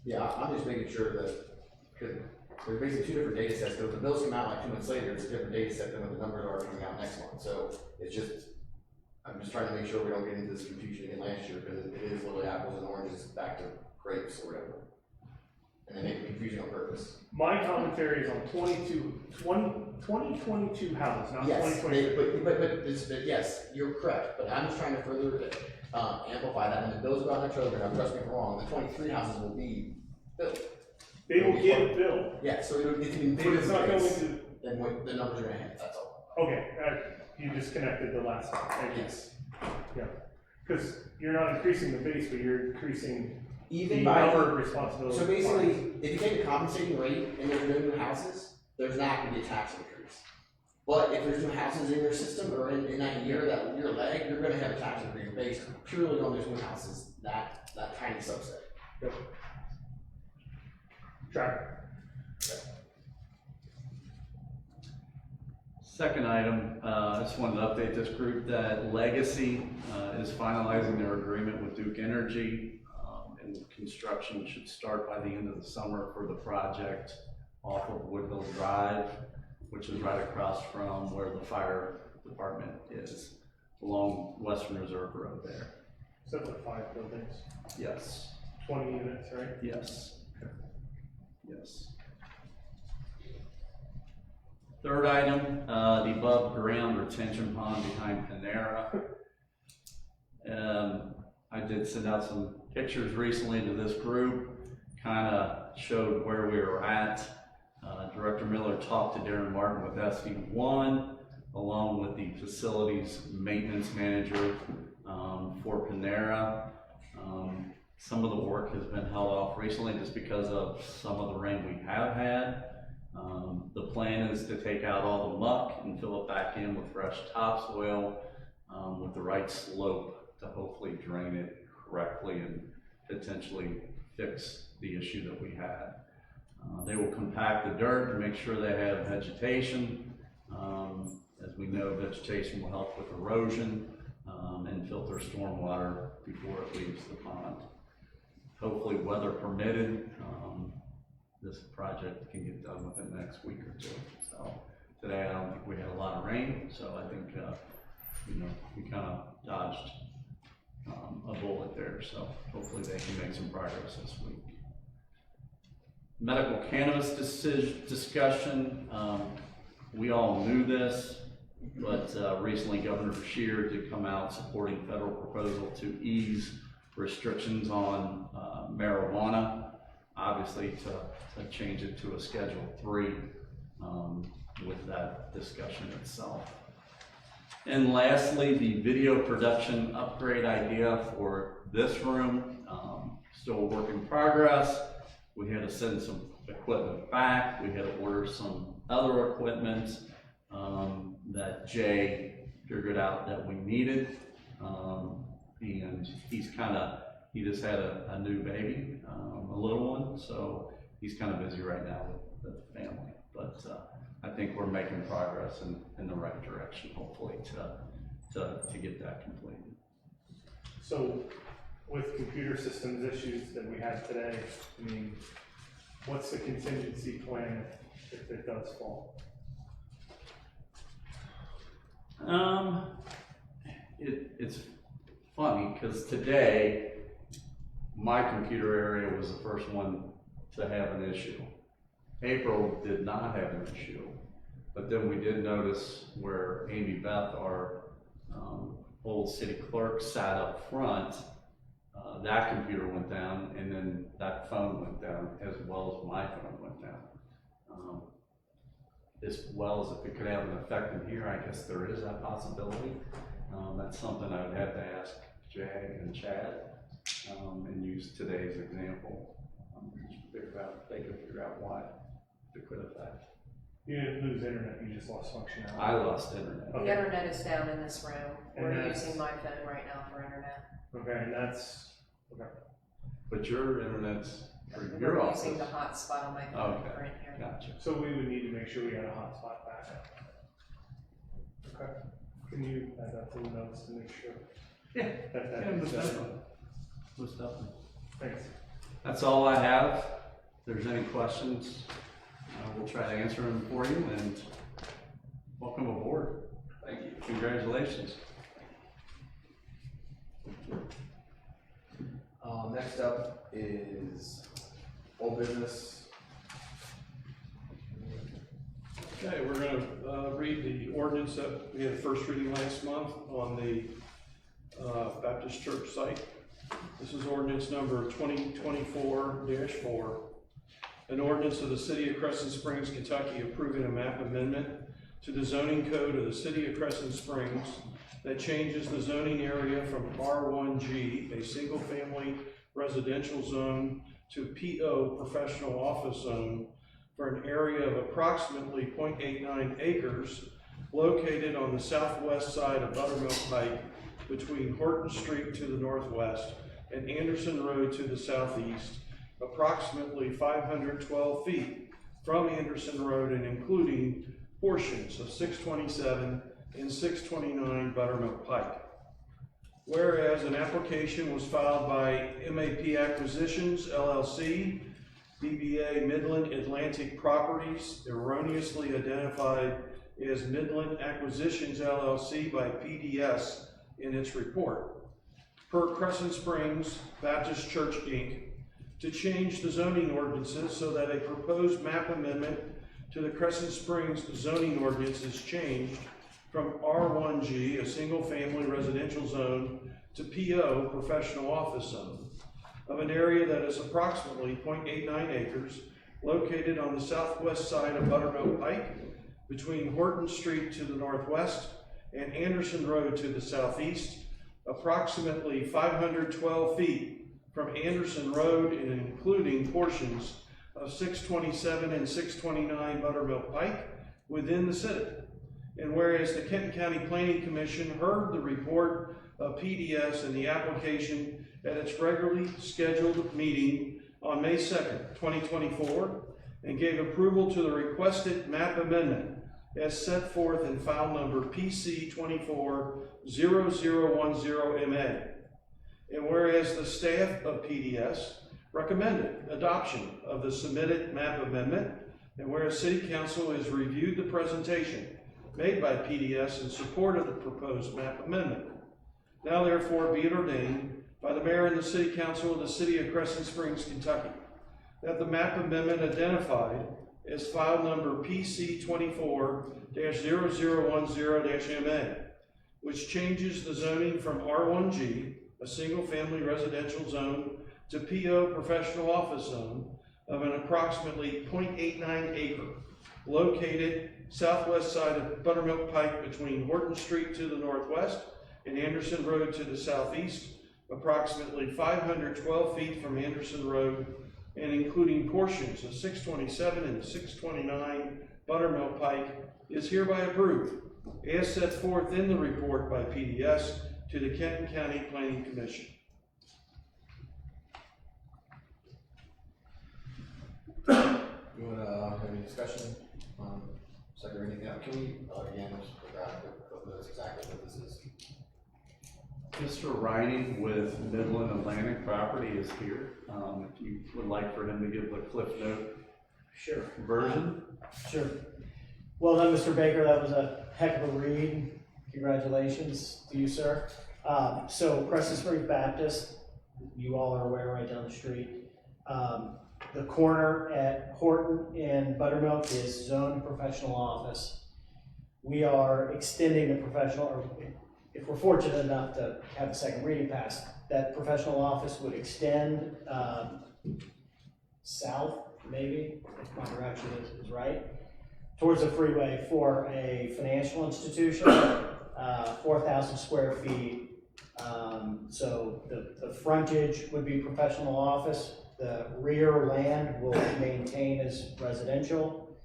Yeah, I'm just making sure that, because there's basically 2 different data sets, so if the bills come out like 2 months later, it's a different data set than what the numbers are coming out next month. So it's just, I'm just trying to make sure we don't get into this confusion again last year, because it is literally apples and oranges back to grapes or whatever. And they make confusion on purpose. My commentary is on 2022 houses, not Yes, 2023. but yes, you're correct, but I'm just trying to further amplify that, and the bills go out in October, now trust me if I'm wrong, the 23 houses will be built. They will get billed. Yeah, so it'll get to be But it's not going to. then what the numbers are gonna hit, that's all. Okay, you disconnected the last one. Thank you. Yes. Yeah, because you're not increasing the base, but you're increasing Even the by, number of responsibilities. so basically, if you take a compensating rate and there's no new houses, there's not gonna be a tax increase. But if there's new houses in your system or in that year leg, you're gonna have a tax increase based purely on those new houses, that tiny subset. Yep. Track. Second item, I just wanted to update this group that Legacy is finalizing their agreement with Duke Energy, and construction should start by the end of the summer for the project off of Woodville Drive, which is right across from where the fire department is, along Western Reserve Road there. So like 5 buildings, Yes, 20 units, right? yes, yes. Third item, the above ground retention pond behind Panera. I did send out some pictures recently to this group, kind of showed where we were at. Director Miller talked to Darren Martin with SD1, along with the facilities maintenance manager for Panera. Some of the work has been held off recently just because of some of the rain we have had. The plan is to take out all the muck and fill it back in with fresh topsoil with the right slope to hopefully drain it correctly and potentially fix the issue that we had. They will compact the dirt to make sure they have vegetation. As we know, vegetation will help with erosion and filter stormwater before it leaves the pond. Hopefully, weather permitted, this project can get done within the next week or 2. So today, I don't think we had a lot of rain, so I think we kind of dodged a bullet there. So hopefully, they can make some progress this week. Medical cannabis discussion. We all knew this, but recently Governor Beshear did come out supporting federal proposal to ease restrictions on marijuana, obviously to change it to a Schedule 3 with that discussion itself. And lastly, the video production upgrade idea for this room, still a work in progress. We had to send some equipment back. We had to order some other equipment that Jay figured out that we needed. And he just had a new baby, a little one, so he's kind of busy right now with the family. But I think we're making progress in the right direction, hopefully, to get that completed. So with computer systems issues that we have today, I mean, what's the contingency plan if it does fall? It's funny because today my computer area was the first one to have an issue. April did not have an issue, but then we did notice where Amy Beth, our old city clerk, sat up front. that computer went down, and then that phone went down, as well as my phone went down. As well as if it could have an effect in here, I guess there is that possibility. That's something I would have to ask Jag and Chad, and use today's example. They could figure out why it could affect. You didn't lose internet, you just lost functionality. I lost internet. The internet is down in this room. And We're that's- using my phone right now for internet. Okay, and that's, okay. But your internet's, or We're your office. using the hotspot on my phone Okay. for in here. Gotcha. So we would need to make sure we got a hotspot backup. Okay, can you add that to the notes to make sure? Yeah. That Most is definitely. Most definitely. Thanks. That's all I have. If there's any questions, we'll try to answer them for you, and welcome aboard. Thank you. Congratulations. Next up is old business. Okay, we're gonna read the ordinance that we had a first reading last month on the Baptist Church site. This is ordinance number 2024-4. An ordinance of the City of Crescent Springs, Kentucky approving a map amendment to the zoning code of the City of Crescent Springs that changes the zoning area from R1G, a single-family residential zone, to PO, professional office zone, for an area of approximately 0.89 acres located on the southwest side of Buttermilk Pike between Horton Street to the northwest and Anderson Road to the southeast, approximately 512 feet from Anderson Road and including portions of 627 and 629 Buttermilk Pike. Whereas an application was filed by MAP Acquisitions, LLC, DBA Midland Atlantic Properties, erroneously identified as Midland Acquisitions, LLC by PDS in its report, per Crescent Springs Baptist Church, Inc., to change the zoning ordinances so that a proposed map amendment to the Crescent Springs zoning ordinance is changed from R1G, a single-family residential zone, to PO, professional office zone, of an area that is approximately 0.89 acres, located on the southwest side of Buttermilk Pike, between Horton Street to the northwest and Anderson Road to the southeast, approximately 512 feet from Anderson Road and including portions of 627 and 629 Buttermilk Pike within the city. And whereas the Kenton County Planning Commission heard the report of PDS and the application at its regularly scheduled meeting on May 2nd, 2024, and gave approval to the requested map amendment as set forth in file number PC 240010MA. And whereas the staff of PDS recommended adoption of the submitted map amendment, and whereas City Council has reviewed the presentation made by PDS in support of the proposed map amendment, now therefore be it ordained by the Mayor and the City Council of the City of Crescent Springs, Kentucky, that the map amendment identified as file number PC 24-0010-MA, which changes the zoning from R1G, a single-family residential zone, to PO, professional office zone, of an approximately 0.89 acre, located southwest side of Buttermilk Pike between Horton Street to the northwest and Anderson Road to the southeast, approximately 512 feet from Anderson Road and including portions of 627 and 629 Buttermilk Pike, is hereby approved, as set forth in the report by PDS to the Kenton County Planning Commission. You wanna have any discussion on second reading? Yeah, can we, again, just put that, that's exactly what this is. Mr. Riney with Midland Atlantic Property is here. If you would like for him to give the Cliff Note Sure. version. Sure. Well done, Mr. Baker. That was a heck of a read. Congratulations to you, sir. So Crescent Springs Baptist, you all are aware, right down the street. The corner at Horton and Buttermilk is zoned professional office. We are extending the professional, or if we're fortunate enough to have a second reading passed, that professional office would extend south, maybe, if my direction is right, towards the freeway for a financial institution, 4,000 square feet. So the frontage would be professional office. The rear land will maintain as residential.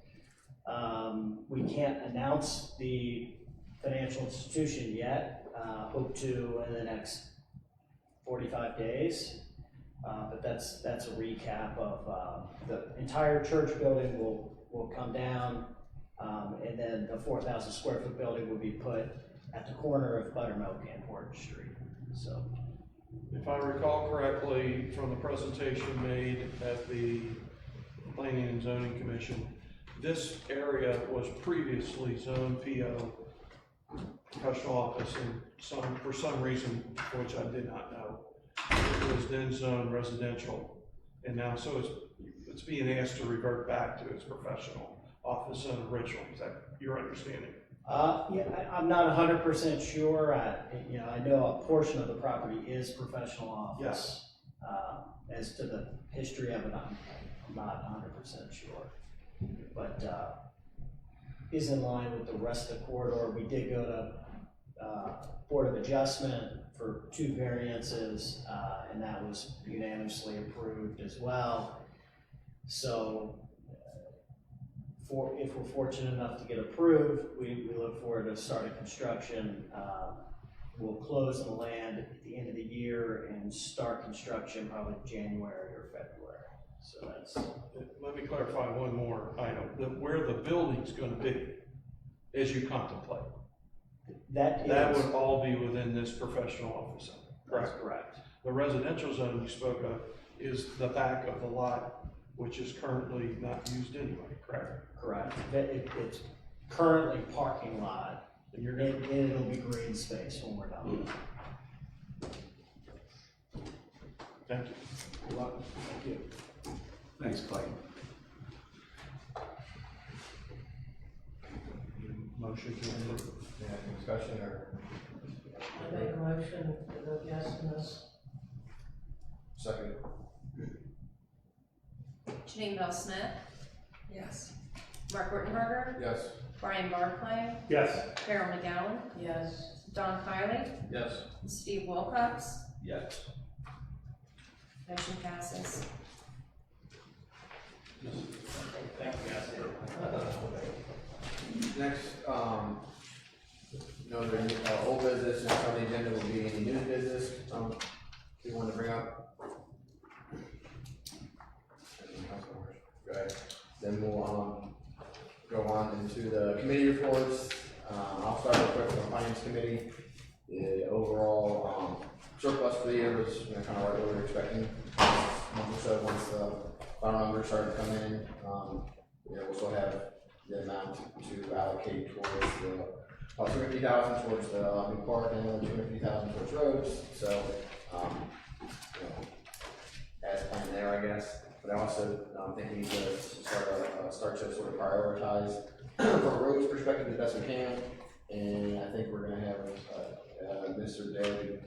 We can't announce the financial institution yet. Hope to in the next 45 days. But that's a recap of the entire church building will come down, and then the 4,000 square foot building will be put at the corner of Buttermilk and Horton Street. So, If I recall correctly from the presentation made at the Planning and Zoning Commission, this area was previously zoned PO, professional office, and for some reason, which I did not know, it was then zoned residential. And now, so it's being asked to revert back to its professional office zone originally. Is that your understanding? yeah, I'm not 100% sure. I know a portion of the property is professional office. Yes. As to the history of it, I'm not 100% sure. But is in line with the rest of the corridor. We did go to Board of Adjustment for 2 variances, and that was unanimously approved as well. So if we're fortunate enough to get approved, we look forward to starting construction. We'll close on the land at the end of the year and start construction probably January or February. So that's. Let me clarify one more item. Where the building's going to be, as you contemplate. That would all be within this professional office zone. That's correct. The residential zone you spoke of is the back of the lot, which is currently not used anyway, correct? Correct. It's currently parking lot, and it'll be green space when we're done. Thank you. You're welcome. Thank you. Thanks, Clay. Motion to approve. Any discussion or? I make a motion to vote yes on this. Second. Janine Bell Smith, Yes. Mark Wittenberger, Yes. Brian Barclay, Yes. Carol McGowan, Yes. Don Kylie, Yes. Steve Wilcox. Yes. Motion passes. Thank you, guys. Next, no, there's old business, next on the agenda will be any new business, you want to bring up? Good, then we'll, go on into the committee reports. I'll start real quick with the finance committee. The overall, surplus for the year was, kind of right what we were expecting. Month or so, once the final numbers started to come in, we'll still have the amount to allocate towards the, 250,000 towards the new park and another 250,000 towards roads, so, as planned there, I guess. But I also, think we need to start to sort of prioritize from a roads perspective the best we can. And I think we're gonna have, Mr. Day,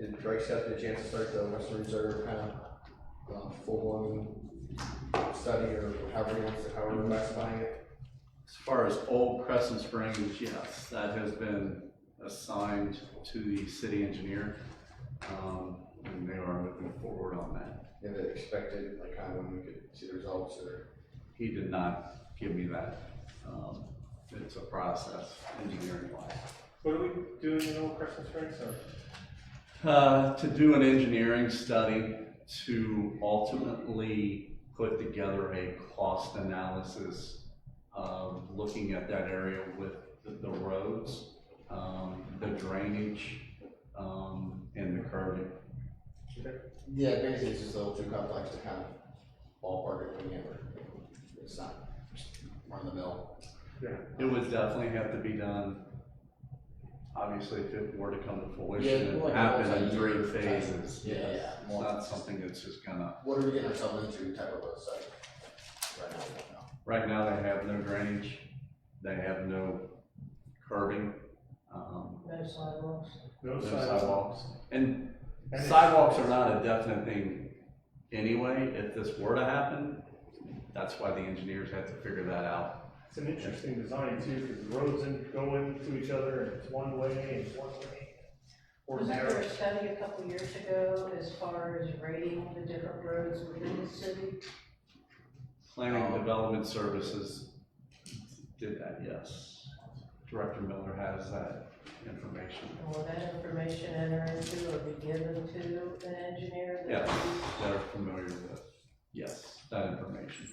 did Drake Scott get a chance to start the Western Reserve kind of, full-blown study, or however we're classifying it? As far as Old Crescent Springs, yes, that has been assigned to the city engineer, and they are moving forward on that. Is it expected, like, kind of when we could see the results, or? He did not give me that. It's a process, engineering wise. What are we doing in Old Crescent Springs, To do an engineering study to ultimately put together a cost analysis of looking at that area with the roads, the drainage, and the curbing. Yeah, basically it's just a little too complex to kind of ballpark it together. It's not run the mill. Yeah. It would definitely have to be done, obviously, if it were to come to fruition, Yeah, it like happen in 3 multi-year phases. Yeah, yeah. It's not something that's just gonna. What are we getting ourselves into type of a site right now? We don't know. Right now, they have no drainage, they have no curbing, No sidewalks. No no sidewalks. sidewalks. And Sidewalks are not a definite thing anyway. If this were to happen, that's why the engineers had to figure that out. It's an interesting design too, because the roads go into each other and it's one way and it's one way. Or Was there narrow. a study a couple years ago as far as rating the different roads within the city? Planning and Development Services did that, yes. Director Miller has that information. And will that information enter into or be given to an engineer? Yes, they're familiar with, yes, that information.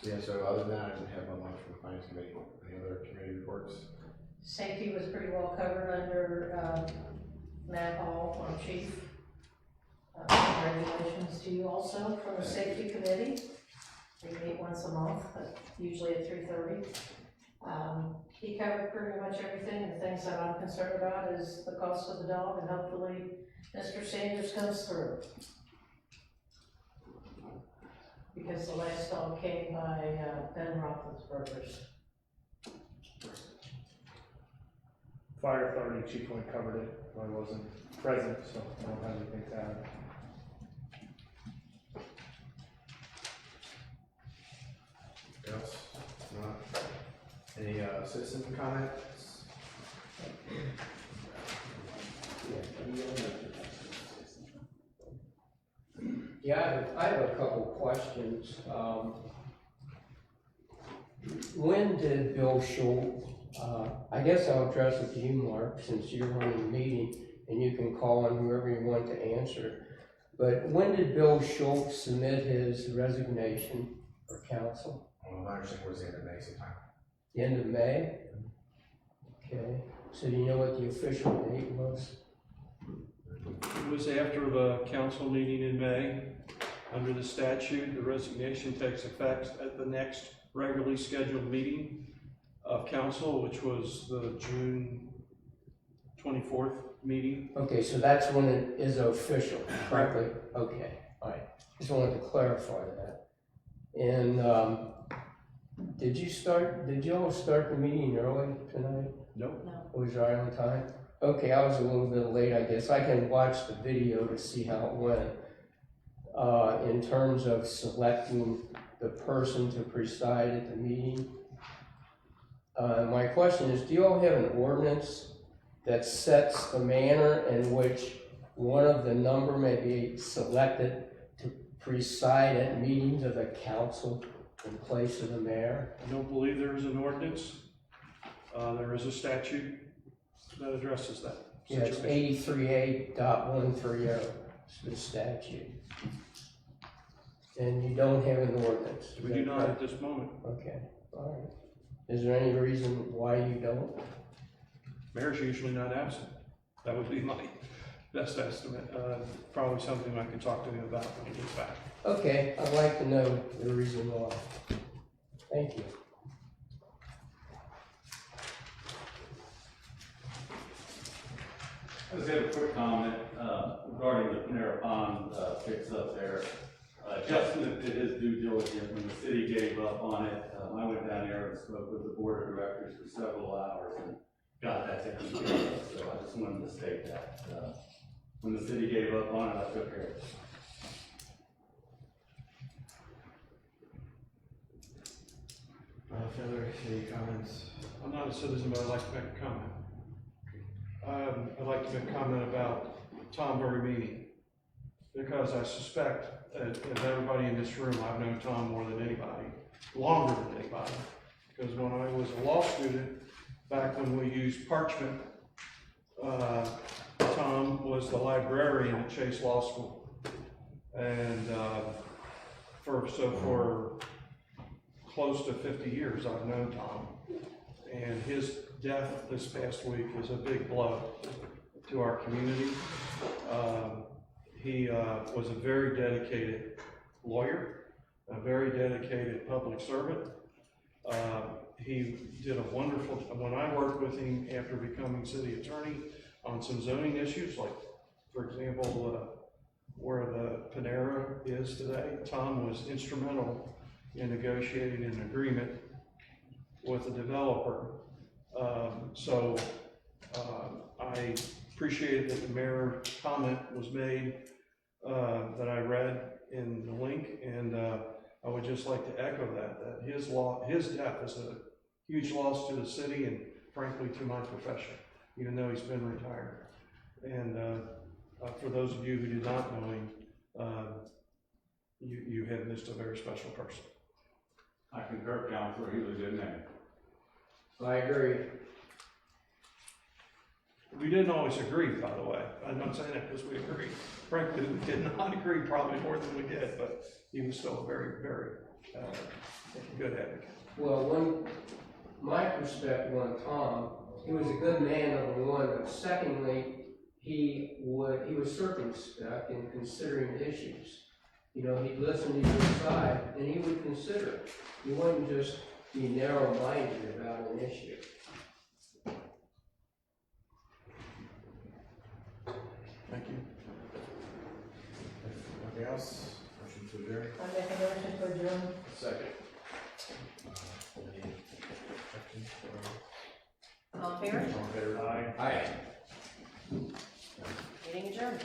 Yeah, so other than that, I didn't have much from the finance committee. Any other committee reports? Safety was pretty well covered under, Matt Hall, our chief. Congratulations to you also from the safety committee. They meet once a month, but usually at 3:30. He covered pretty much everything. The things that I'm concerned about is the cost of the dog, and hopefully Mr. Sanders comes through. Because the last dog came by Ben Roethlisberger's. Fire authority chief went covered it, I wasn't present, so I don't have anything to add. Else? Not. Any, citizen comments? Yeah, I have a couple questions. When did Bill Schultz, I guess I'll address it to you, Mark, since you're running the meeting, and you can call on whoever you want to answer. But when did Bill Schultz submit his resignation for council? Well, my understanding was the end of May sometime. The end of May? Okay, so do you know what the official date was? It was after the council meeting in May. Under the statute, the resignation takes effect at the next regularly scheduled meeting of council, which was the June 24th meeting. Okay, so that's when it is official, correctly? Okay, all right. Just wanted to clarify that. And did you all start the meeting early tonight? Nope. No. It was right on time? Okay, I was a little bit late, I guess. I can watch the video to see how it went. In terms of selecting the person to preside at the meeting. My question is, do you all have an ordinance that sets the manner in which one of the number may be selected to preside at meetings of the council in place of the mayor? I don't believe there is an ordinance. There is a statute that addresses that. Yeah, it's 83A.130 is the statute. And you don't have an ordinance? is We that do not correct? at this moment. Okay, all right. Is there any reason why you don't? Mayor's usually not absent. That would be my best estimate. Probably something I can talk to him about when he gets back. Okay, I'd like to know the reason why. Thank you. I just have a quick comment regarding the Panera Pond fix up there. Justin did his due diligence when the city gave up on it. I went down there and spoke with the board of directors for several hours and got that taken care of. So I just wanted to state that. When the city gave up on it, I took care of it. Further, any comments? I'm not a citizen, but I'd like to make a comment. I'd like to make a comment about Tom Bergamini, because I suspect that of everybody in this room, I've known Tom more than anybody, longer than anybody. Because when I was a law student, back when we used parchment, Tom was the librarian at Chase Law School. And for close to 50 years, I've known Tom. And his death this past week is a big blow to our community. He was a very dedicated lawyer, a very dedicated public servant. He did a wonderful, when I worked with him after becoming city attorney on some zoning issues, like, for example, where the Panera is today, Tom was instrumental in negotiating an agreement with the developer So I appreciated that the mayor comment was made that I read in the link, and I would just like to echo that his death is a huge loss to the city and frankly to my profession, even though he's been retired. And for those of you who did not know him, you have missed a very special person. I concur, Counselor, he was a good man. I agree. We didn't always agree, by the way. I'm not saying that because we agreed. Frankly, we did not agree probably more than we did, but he was still a very, very good advocate. Well, my perspective on Tom, he was a good man, number one, but secondly, he was circumspect in considering issues. You know, he'd listen to your side and he would consider it. He wouldn't just be narrow-minded about an issue. Thank you. Anything else? Motion to adjourn? I make a motion to adjourn. Second. All in favor? All in favor? Aye. Aye. Meeting adjourned.